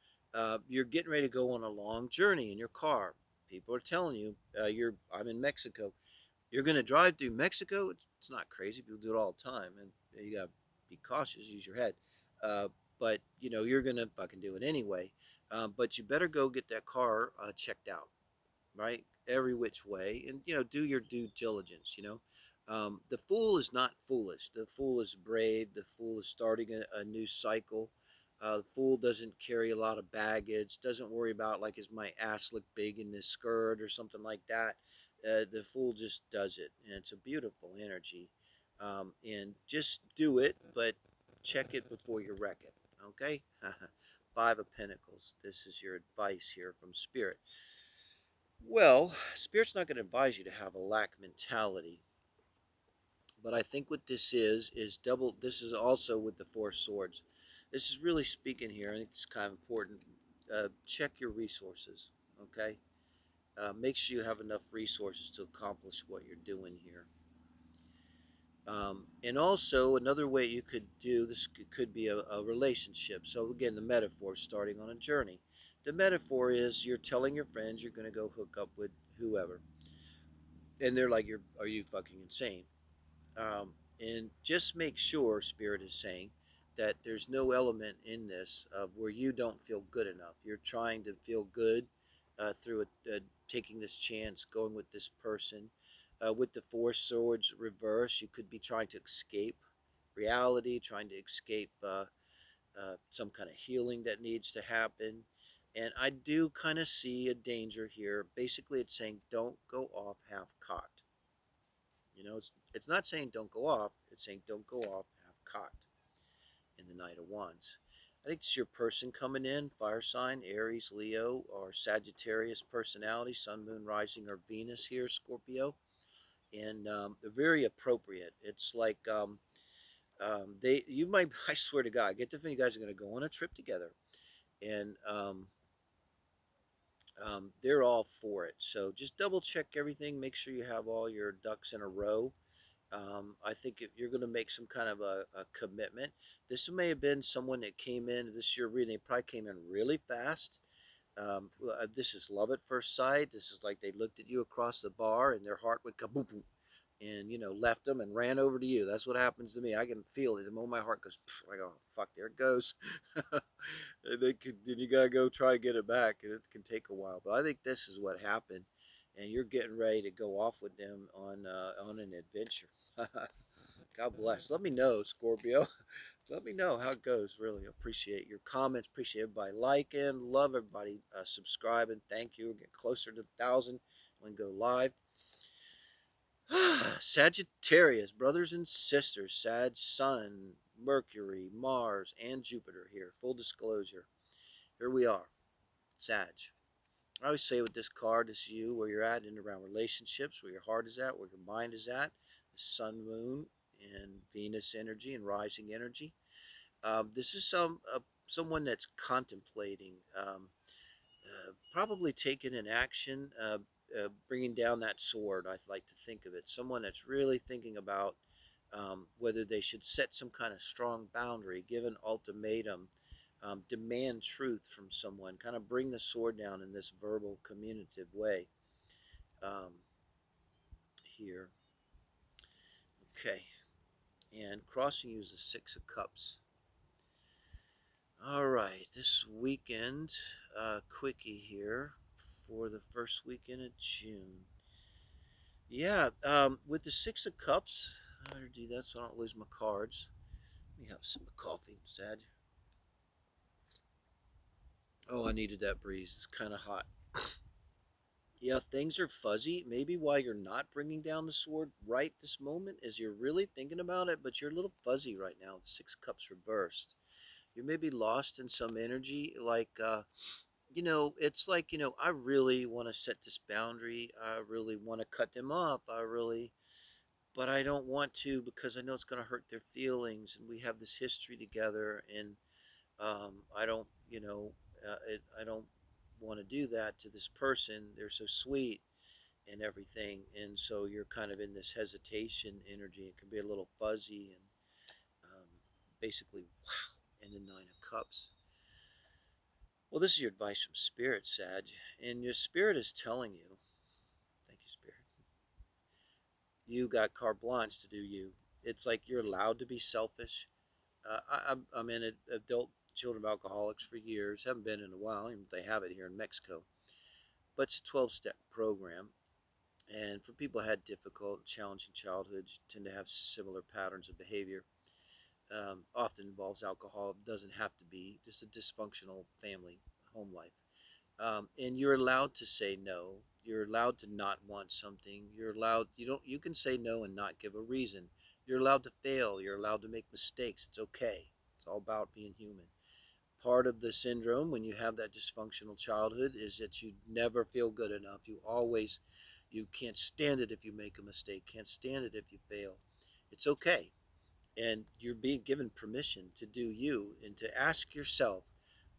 You're getting ready to go on a long journey in your car. People are telling you, I'm in Mexico. You're going to drive through Mexico. It's not crazy. People do it all the time. And you got to be cautious, use your head. Uh, but, you're going to fucking do it anyway. But you better go get that car checked out, right? Every which way. And, do your due diligence, The Fool is not foolish. The Fool is brave. The Fool is starting a new cycle. The Fool doesn't carry a lot of baggage, doesn't worry about, like, is my ass look big in this skirt or something like that. The Fool just does it, and it's a beautiful energy. And just do it, but check it before you wreck it. Okay? Five of Pentacles. This is your advice here from Spirit. Well, Spirit's not going to advise you to have a lack mentality. But I think what this is double. This is also with the Four Swords. This is really speaking here. I think it's kind of important. Check your resources. Okay? Make sure you have enough resources to accomplish what you're doing here. And also, another way you could do this could be a relationship. So, again, the metaphor starting on a journey. The metaphor is you're telling your friends you're going to go hook up with whoever. And they're like, are you fucking insane? Um, and just make sure, Spirit is saying, that there's no element in this of where you don't feel good enough. You're trying to feel good through taking this chance, going with this person. With the Four Swords reverse, you could be trying to escape reality, trying to escape some kind of healing that needs to happen. And I do kind of see a danger here. Basically, it's saying don't go off half cocked. You know, it's not saying don't go off, it's saying don't go off half cocked in the Knight of Wands. I think it's your person coming in, fire sign, Aries, Leo, or Sagittarius personality, Sun, Moon, Rising, or Venus here, Scorpio. And they're very appropriate. It's like you might, I swear to God, I get the feeling you guys are going to go on a trip together. And they're all for it. So just double check everything, make sure you have all your ducks in a row. I think if you're going to make some kind of a commitment, this may have been someone that came in this year reading. They probably came in really fast. This is love at first sight. This is like they looked at you across the bar and their heart went kaboom, boom, and left them and ran over to you. That's what happens to me. I can feel it. The moment my heart goes, I go, oh, fuck, there it goes. Then you gotta go try to get it back, and it can take a while. But I think this is what happened, and you're getting ready to go off with them on an adventure. God bless. Let me know, Scorpio. Let me know how it goes. Really appreciate your comments. Appreciate everybody liking. Love everybody subscribing. Thank you. We're getting closer to 1,000 when we go live. Sagittarius, brothers and sisters. Sag, Sun, Mercury, Mars, and Jupiter here. Full disclosure. Here we are. Sag. I always say with this card, this is you, where you're at in around relationships, where your heart is at, where your mind is at. The Sun, Moon, and Venus energy and rising energy. This is someone that's contemplating, probably taking an action, bringing down that sword. I like to think of it. Someone that's really thinking about whether they should set some kind of strong boundary, give an ultimatum, demand truth from someone, kind of bring the sword down in this verbal, communicative way. Here, okay, and crossing you is the Six of Cups. All right, this weekend quickie here for the first weekend of June. Yeah, with the Six of Cups, I better do that so I don't lose my cards. Let me have some coffee, Sag. Oh, I needed that breeze. It's kind of hot. Yeah, things are fuzzy. Maybe why you're not bringing down the sword right this moment is you're really thinking about it, but you're a little fuzzy right now. The Six of Cups reversed. You may be lost in some energy, like it's like, I really want to set this boundary. I really want to cut them off. But I don't want to because I know it's going to hurt their feelings. And we have this history together. And I don't, I don't want to do that to this person. They're so sweet and everything. And so you're kind of in this hesitation energy. It can be a little fuzzy and basically, wow. And the Nine of Cups. Well, this is your advice from Spirit, Sag, and your Spirit is telling you, thank you, Spirit, you got carte blanche to do you. It's like you're allowed to be selfish. I'm in adult children of alcoholics for years, haven't been in a while, even they have it here in Mexico. But it's a 12-step program, and for people who had difficult and challenging childhoods, tend to have similar patterns of behavior. Often involves alcohol. It doesn't have to be just a dysfunctional family home life. And you're allowed to say no. You're allowed to not want something. You're allowed. You don't. You can say no and not give a reason. You're allowed to fail. You're allowed to make mistakes. It's okay. It's all about being human. Part of the syndrome when you have that dysfunctional childhood is that you never feel good enough. You can't stand it if you make a mistake, can't stand it if you fail. It's okay. And you're being given permission to do you and to ask yourself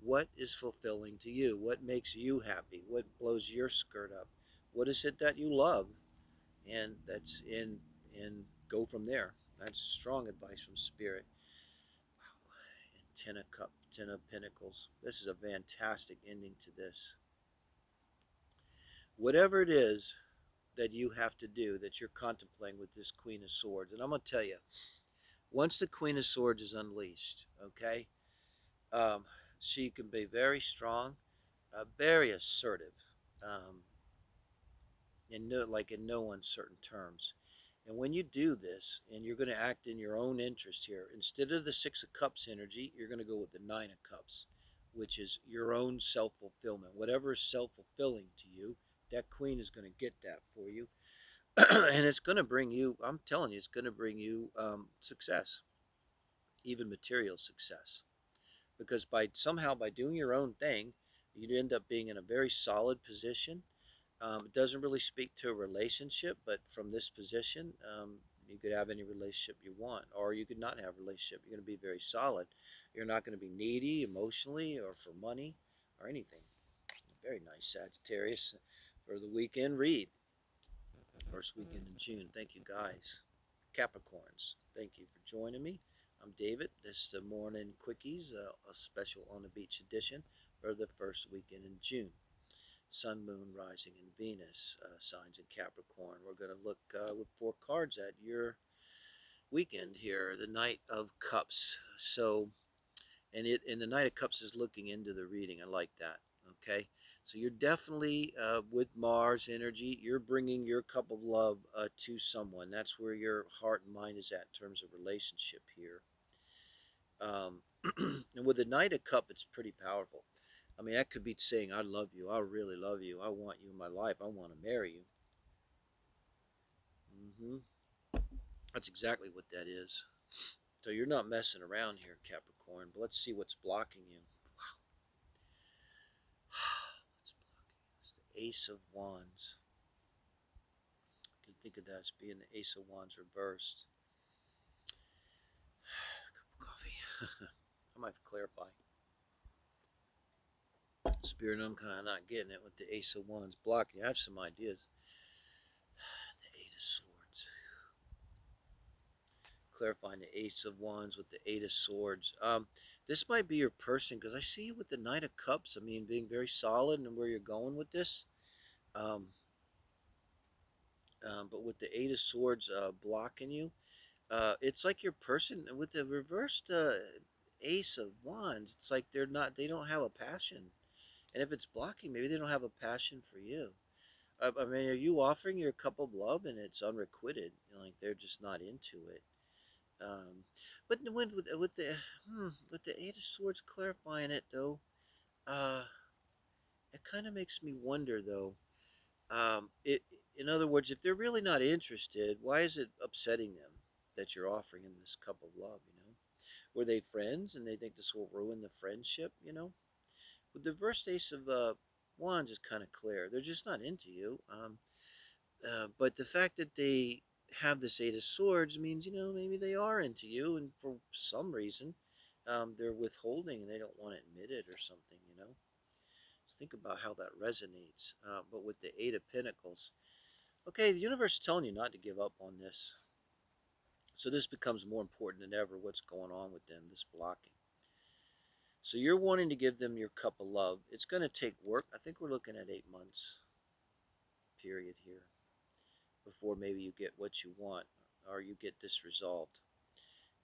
what is fulfilling to you, what makes you happy, what blows your skirt up, what is it that you love, and and go from there. That's strong advice from Spirit. And Ten of Pentacles. This is a fantastic ending to this. Whatever it is that you have to do, that you're contemplating with this Queen of Swords, and I'm going to tell you, once the Queen of Swords is unleashed, okay, um, she can be very strong, very assertive, um, in no uncertain terms. And when you do this, and you're going to act in your own interest here, instead of the Six of Cups energy, you're going to go with the Nine of Cups, which is your own self-fulfillment. Whatever is self-fulfilling to you, that Queen is going to get that for you. And it's going to bring you, I'm telling you, it's going to bring you success, even material success. Because by doing your own thing, you end up being in a very solid position. It doesn't really speak to a relationship, but from this position, you could have any relationship you want, or you could not have a relationship. You're going to be very solid. You're not going to be needy emotionally or for money or anything. Very nice, Sagittarius, for the weekend read. First weekend in June. Thank you, guys. Capricorns, thank you for joining me. I'm David. This is the Morning Quickies, a special on the beach edition for the first weekend in June. Sun, Moon, Rising, and Venus signs in Capricorn. We're going to look with 4 cards at your weekend here, the Knight of Cups. So, and the Knight of Cups is looking into the reading. I like that. Okay, so you're definitely with Mars energy. You're bringing your cup of love to someone. That's where your heart and mind is at in terms of relationship here. And with the Knight of Cup, it's pretty powerful. I mean, that could be saying, I love you. I really love you. I want you in my life. I want to marry you. That's exactly what that is. So you're not messing around here, Capricorn. But let's see what's blocking you. Wow. What's blocking you? It's the Ace of Wands. You can think of that as being the Ace of Wands reversed. Cup of coffee. I might have to clarify. Spirit, I'm kind of not getting it with the Ace of Wands blocking you. I have some ideas. The Eight of Swords. Clarifying the Ace of Wands with the Eight of Swords. This might be your person because I see you with the Knight of Cups. I mean, being very solid and where you're going with this. Um, but with the Eight of Swords blocking you, it's like your person with the reversed Ace of Wands. It's like they don't have a passion, and if it's blocking, maybe they don't have a passion for you. I mean, are you offering your cup of love and it's unrequited? You know, like they're just not into it. Um, but with the Eight of Swords clarifying it though, uh, it kind of makes me wonder though. It in other words, if they're really not interested, why is it upsetting them that you're offering them this cup of love? You know, were they friends and they think this will ruin the friendship? You know, with the reverse Ace of Wands is kind of clear. They're just not into you. But the fact that they have this Eight of Swords means, you know, maybe they are into you, and for some reason, they're withholding and they don't want to admit it or something, you know. Just think about how that resonates. But with the Eight of Pentacles, okay, the universe is telling you not to give up on this. So this becomes more important than ever, what's going on with them, this blocking. So you're wanting to give them your cup of love. It's going to take work. I think we're looking at 8 months period here before maybe you get what you want or you get this resolved.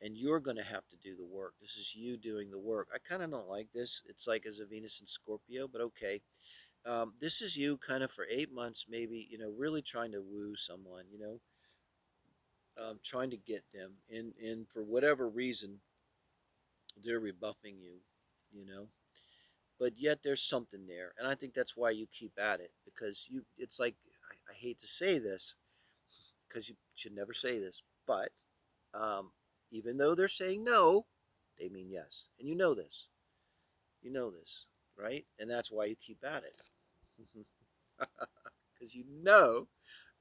And you're going to have to do the work. This is you doing the work. I kind of don't like this. It's like as a Venus and Scorpio, but okay. This is you kind of for 8 months, maybe, you know, really trying to woo someone, you know, trying to get them. And for whatever reason, they're rebuffing you, you know. But yet there's something there. And I think that's why you keep at it. Because it's like, I hate to say this, because you should never say this, but Um, Even though they're saying no, they mean yes. And you know this. You know this, right? And that's why you keep at it. Because you know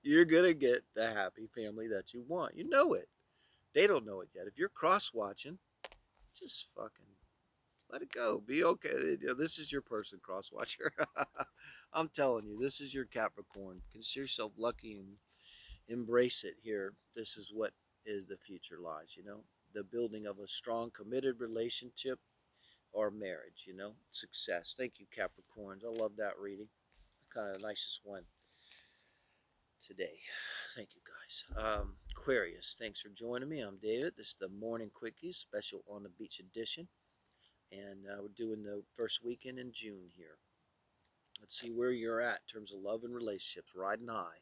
you're going to get the happy family that you want. You know it. They don't know it yet. If you're cross watching, just fucking let it go. Be okay. This is your person, cross watcher. I'm telling you, this is your Capricorn. Consider yourself lucky and embrace it here. This is what is the future lies. The building of a strong, committed relationship or marriage. Success. Thank you, Capricorns. I love that reading. Kind of the nicest one today. Thank you, guys. Aquarius, thanks for joining me. I'm David. This is the Morning Quickies, special on the beach edition. And we're doing the first weekend in June here. Let's see where you're at in terms of love and relationships, riding high.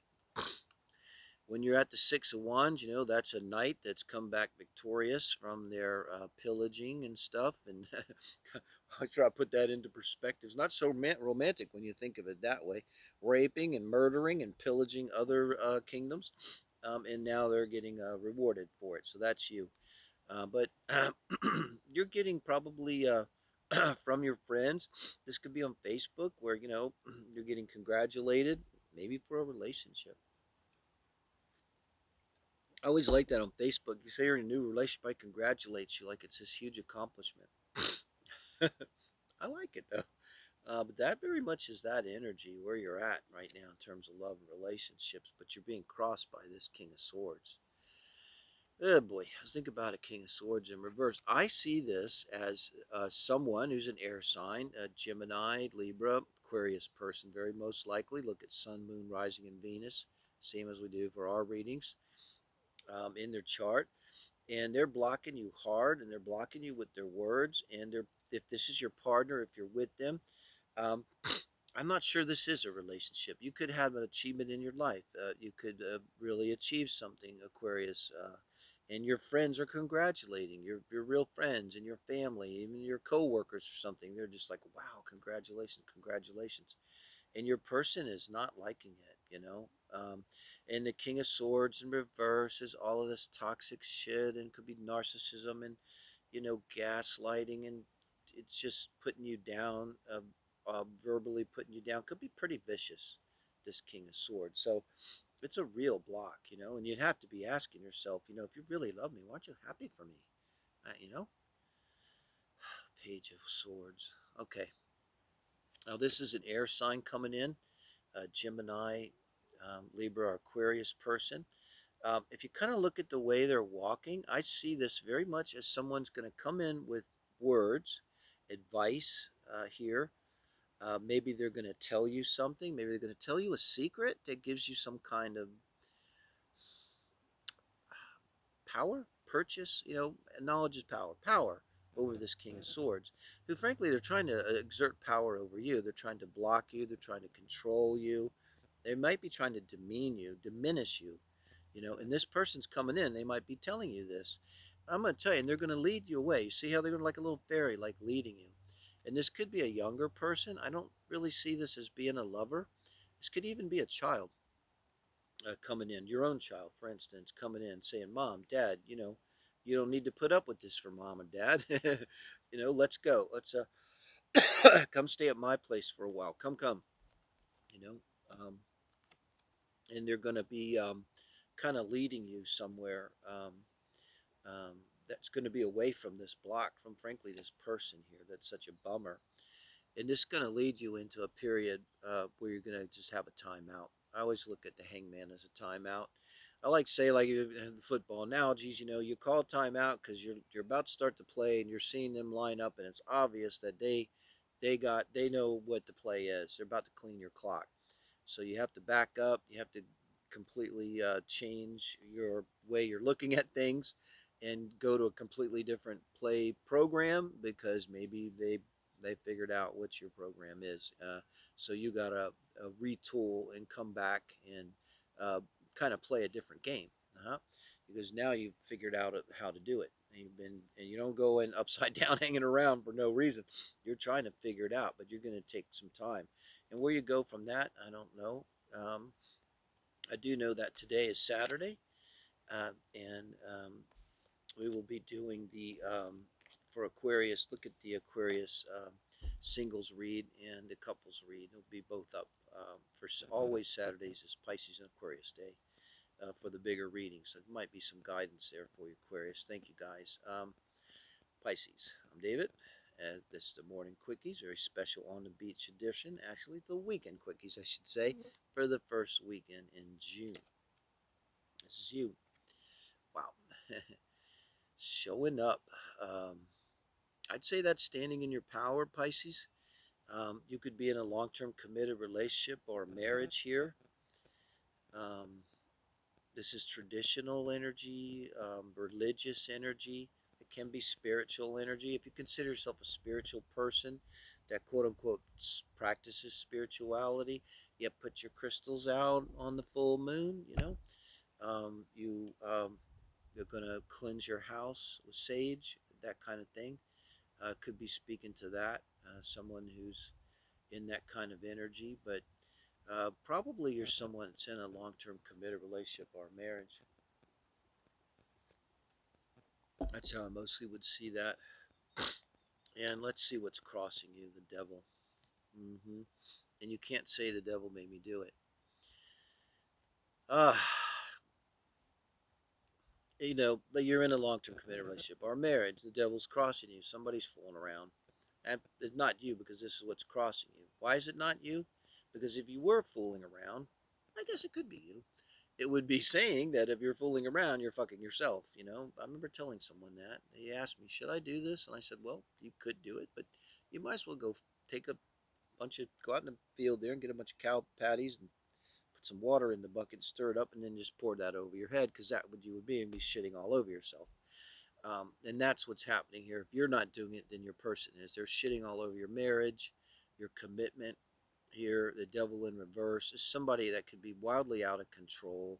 When you're at the Six of Wands, that's a knight that's come back victorious from their pillaging and stuff. And I try to put that into perspective. It's not so romantic when you think of it that way. Raping and murdering and pillaging other kingdoms. And now they're getting rewarded for it. So that's you. But you're getting probably from your friends. This could be on Facebook where, you're getting congratulated, maybe for a relationship. I always like that on Facebook. You say you're in a new relationship, I congratulate you like it's this huge accomplishment. I like it though. But that very much is that energy where you're at right now in terms of love and relationships. But you're being crossed by this King of Swords. Oh boy, think about a King of Swords in reverse. I see this as someone who's an air sign, a Gemini, Libra, Aquarius person, very most likely. Look at Sun, Moon, Rising, and Venus, same as we do for our readings in their chart. And they're blocking you hard, and they're blocking you with their words. And if this is your partner, if you're with them, um, I'm not sure this is a relationship. You could have an achievement in your life. You could really achieve something, Aquarius. And your friends are congratulating your real friends and your family, even your coworkers or something. They're just like, "Wow, congratulations, congratulations!" And your person is not liking it. And the King of Swords in reverse is all of this toxic shit, and could be narcissism and gaslighting, and it's just putting you down, verbally putting you down. Could be pretty vicious, this King of Swords. So it's a real block. And you'd have to be asking yourself, if you really love me, why aren't you happy for me? Uh, you know, Page of Swords. Okay. Now this is an air sign coming in, Gemini, Libra, or Aquarius person. If you kind of look at the way they're walking, I see this very much as someone's going to come in with words, advice here. Maybe they're going to tell you something. Maybe they're going to tell you a secret that gives you some kind of power, purchase. Knowledge is power. Power over this King of Swords, who frankly they're trying to exert power over you. They're trying to block you. They're trying to control you. They might be trying to demean you, diminish you. And this person's coming in. They might be telling you this. I'm going to tell you, and they're going to lead you away. You see how they're going to, like a little fairy, like leading you. And this could be a younger person. I don't really see this as being a lover. This could even be a child coming in, your own child, for instance, coming in saying, "Mom, Dad, you don't need to put up with this for Mom and Dad. Let's go. Let's come stay at my place for a while. Come. You know, um, and they're going to be kind of leading you somewhere that's going to be away from this block, from frankly this person here. That's such a bummer. And this is going to lead you into a period where you're going to just have a timeout. I always look at the hangman as a timeout. I like to say, like in the football analogies, you call timeout because you're about to start the play and you're seeing them line up, and it's obvious that they know what the play is. They're about to clean your clock, so you have to back up. You have to completely change your way you're looking at things, and go to a completely different play program because maybe they figured out what your program is. So you got to retool and come back and kind of play a different game, because now you've figured out how to do it. And you don't go in upside down hanging around for no reason. You're trying to figure it out, but you're going to take some time. And where you go from that, I don't know. I do know that today is Saturday, and we will be doing the for Aquarius. Look at the Aquarius singles read and the couples read. It'll be both up for always Saturdays is Pisces and Aquarius day for the bigger readings. So there might be some guidance there for you, Aquarius. Thank you, guys. Pisces. I'm David. This is the Morning Quickies, very special on the beach edition. Actually, the Weekend Quickies, I should say, for the first weekend in June. This is you. Wow. Showing up. I'd say that's standing in your power, Pisces. You could be in a long-term committed relationship or marriage here. This is traditional energy, religious energy. It can be spiritual energy. If you consider yourself a spiritual person that quote unquote practices spirituality, you put your crystals out on the full moon, you're going to cleanse your house with sage, that kind of thing. Could be speaking to that, someone who's in that kind of energy, but probably you're someone that's in a long-term committed relationship or marriage. That's how I mostly would see that. And let's see what's crossing you, the devil. And you can't say the devil made me do it. You're in a long-term committed relationship or marriage. The devil's crossing you. Somebody's fooling around. And it's not you because this is what's crossing you. Why is it not you? Because if you were fooling around, I guess it could be you. It would be saying that if you're fooling around, you're fucking yourself, I remember telling someone that. They asked me, should I do this? And I said, well, you could do it, but you might as well go go out in the field there and get a bunch of cow patties and put some water in the bucket, stir it up, and then just pour that over your head, because that would you would be and be shitting all over yourself. And that's what's happening here. If you're not doing it, then your person is. They're shitting all over your marriage, your commitment here. The devil in reverse is somebody that could be wildly out of control,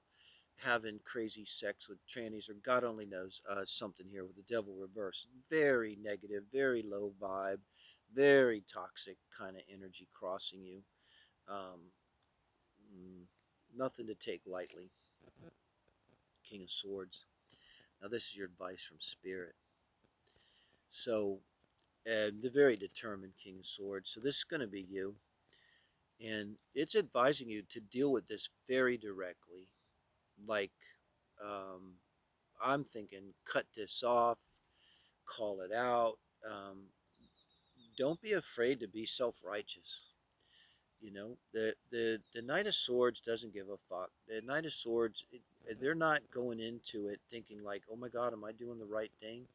having crazy sex with trannies, or God only knows something here with the devil reverse. Very negative, very low vibe, very toxic kind of energy crossing you. Um, Nothing to take lightly. King of Swords. Now this is your advice from Spirit. So, the very determined King of Swords. So this is going to be you. And it's advising you to deal with this very directly. Like, um, I'm thinking, cut this off, call it out. Don't be afraid to be self-righteous. The Knight of Swords doesn't give a fuck. The Knight of Swords, they're not going into it thinking like, oh my God, am I doing the right thing?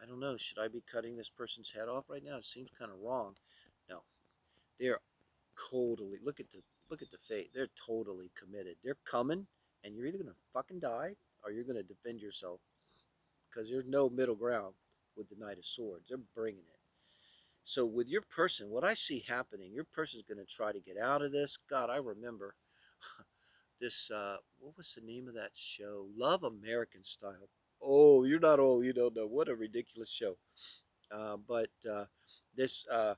I don't know. Should I be cutting this person's head off right now? It seems kind of wrong. No, they're totally look at the fate. They're totally committed. They're coming, and you're either gonna fucking die or you're gonna defend yourself, because there's no middle ground with the Knight of Swords. They're bringing it. So with your person, what I see happening, your person's going to try to get out of this. God, I remember this, what was the name of that show? Love American Style. Oh, you're not old, you don't know. What a ridiculous show. But this a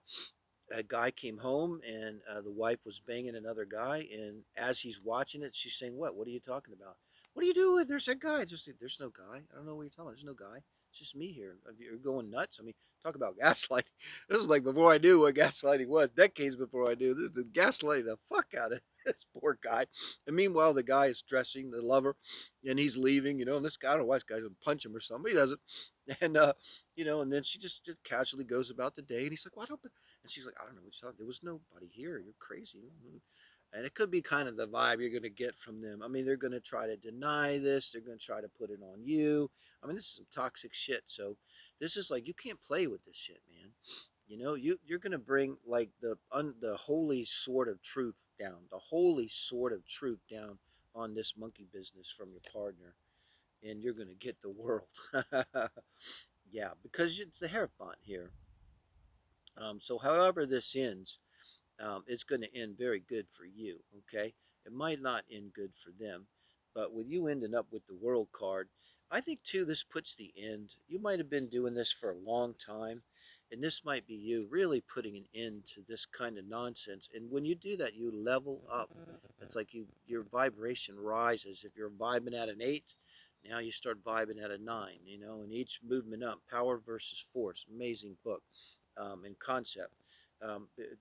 guy came home, and the wife was banging another guy, and as he's watching it, she's saying, what are you talking about? What are you doing? There's that guy. Just there's no guy. I don't know what you're talking about. There's no guy. It's just me here. You're going nuts. I mean, talk about gaslighting. This is like before I knew what gaslighting was, decades before I knew. This is gaslighting the fuck out of this poor guy. And meanwhile, the guy is dressing the lover, and he's leaving, and this guy, I don't know why this guy's gonna punch him or something. He doesn't. And and then she just casually goes about the day, and he's like, "Why don't?" And she's like, "I don't know what you're talking. There was nobody here. You're crazy." And it could be kind of the vibe you're going to get from them. I mean, they're going to try to deny this. They're going to try to put it on you. I mean, this is some toxic shit. So this is like, you can't play with this shit, man. You're going to bring like the holy sword of truth down, the holy sword of truth down on this monkey business from your partner, and you're going to get the world. Yeah, because it's the Hierophant here. So however this ends, it's going to end very good for you, okay? It might not end good for them, but with you ending up with the World card, I think too this puts the end. You might have been doing this for a long time, and this might be you really putting an end to this kind of nonsense. And when you do that, you level up. It's like your vibration rises. If you're vibing at an 8, Now you start vibing at a 9, and each movement up, power versus force, amazing book, and concept.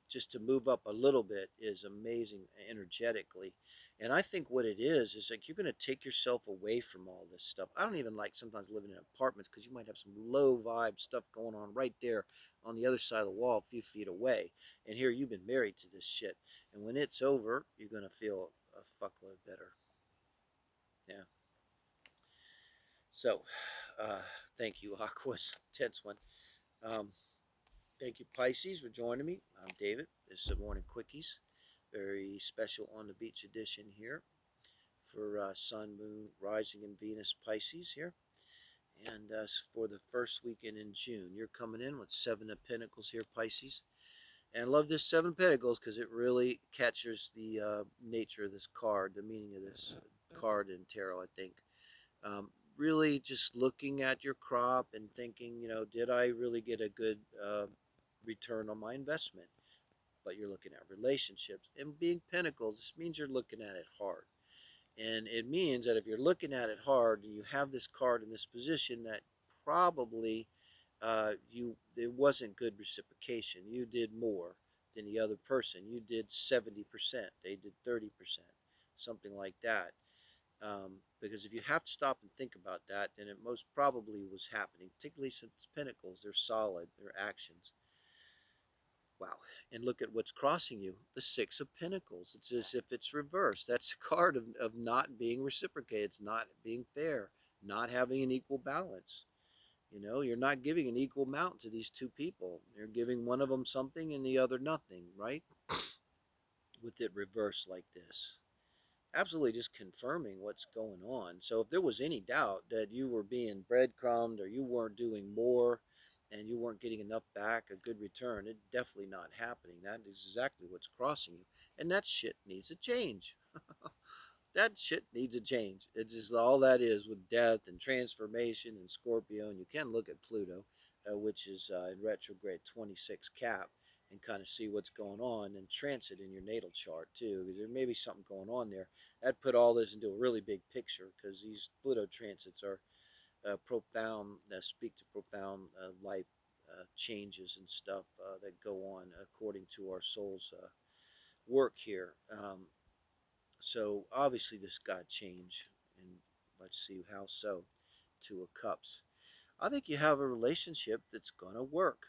Just to move up a little bit is amazing energetically. And I think what it is like you're going to take yourself away from all this stuff. I don't even like sometimes living in apartments because you might have some low vibe stuff going on right there on the other side of the wall, a few feet away. And here you've been married to this shit. And when it's over, you're going to feel a fuckload better. Yeah. So, uh, thank you, Aqua's tense one. Um, Thank you, Pisces, for joining me. I'm David. This is the Morning Quickies. Very special on the beach edition here for Sun, Moon, Rising, and Venus Pisces here. And for the first weekend in June, you're coming in with Seven of Pentacles here, Pisces. And I love this Seven of Pentacles because it really captures the nature of this card, the meaning of this card in tarot, I think. Really just looking at your crop and thinking, did I really get a good return on my investment? But you're looking at relationships. And being pentacles, this means you're looking at it hard. And it means that if you're looking at it hard and you have this card in this position, that probably it wasn't good reciprocation. You did more than the other person. You did 70%. They did 30%, something like that. Because if you have to stop and think about that, then it most probably was happening, particularly since it's pentacles. They're solid, they're actions. Wow. And look at what's crossing you, the Six of Pentacles. It's as if it's reversed. That's a card of not being reciprocated. It's not being fair, not having an equal balance. You're not giving an equal amount to these two people. You're giving one of them something and the other nothing, right? With it reversed like this. Absolutely just confirming what's going on. So if there was any doubt that you were being breadcrumbed or you weren't doing more and you weren't getting enough back, a good return, it's definitely not happening. That is exactly what's crossing you. And that shit needs to change. That shit needs a change. It's just all that is with death and transformation and Scorpio. And you can look at Pluto, which is in retrograde 26 cap, and kind of see what's going on and transit in your natal chart too, because there may be something going on there. That put all this into a really big picture because these Pluto transits are profound, speak to profound life changes and stuff that go on according to our soul's work here. So obviously this got changed, and let's see how so. Two of Cups. I think you have a relationship that's gonna work.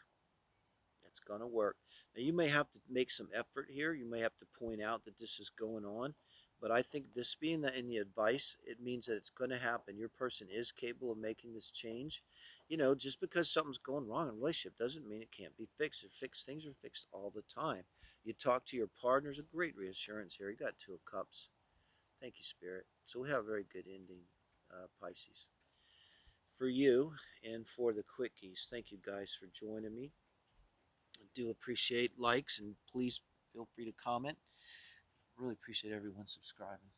It's gonna work. Now you may have to make some effort here. You may have to point out that this is going on, but I think this being in the advice, it means that it's going to happen. Your person is capable of making this change. Just because something's going wrong in a relationship doesn't mean it can't be fixed. Things are fixed all the time. You talk to your partner's a great reassurance here. You got Two of Cups. Thank you, Spirit. So we have a very good ending, Pisces. For you and for the quickies, thank you guys for joining me. I do appreciate likes, and please feel free to comment. Really appreciate everyone subscribing.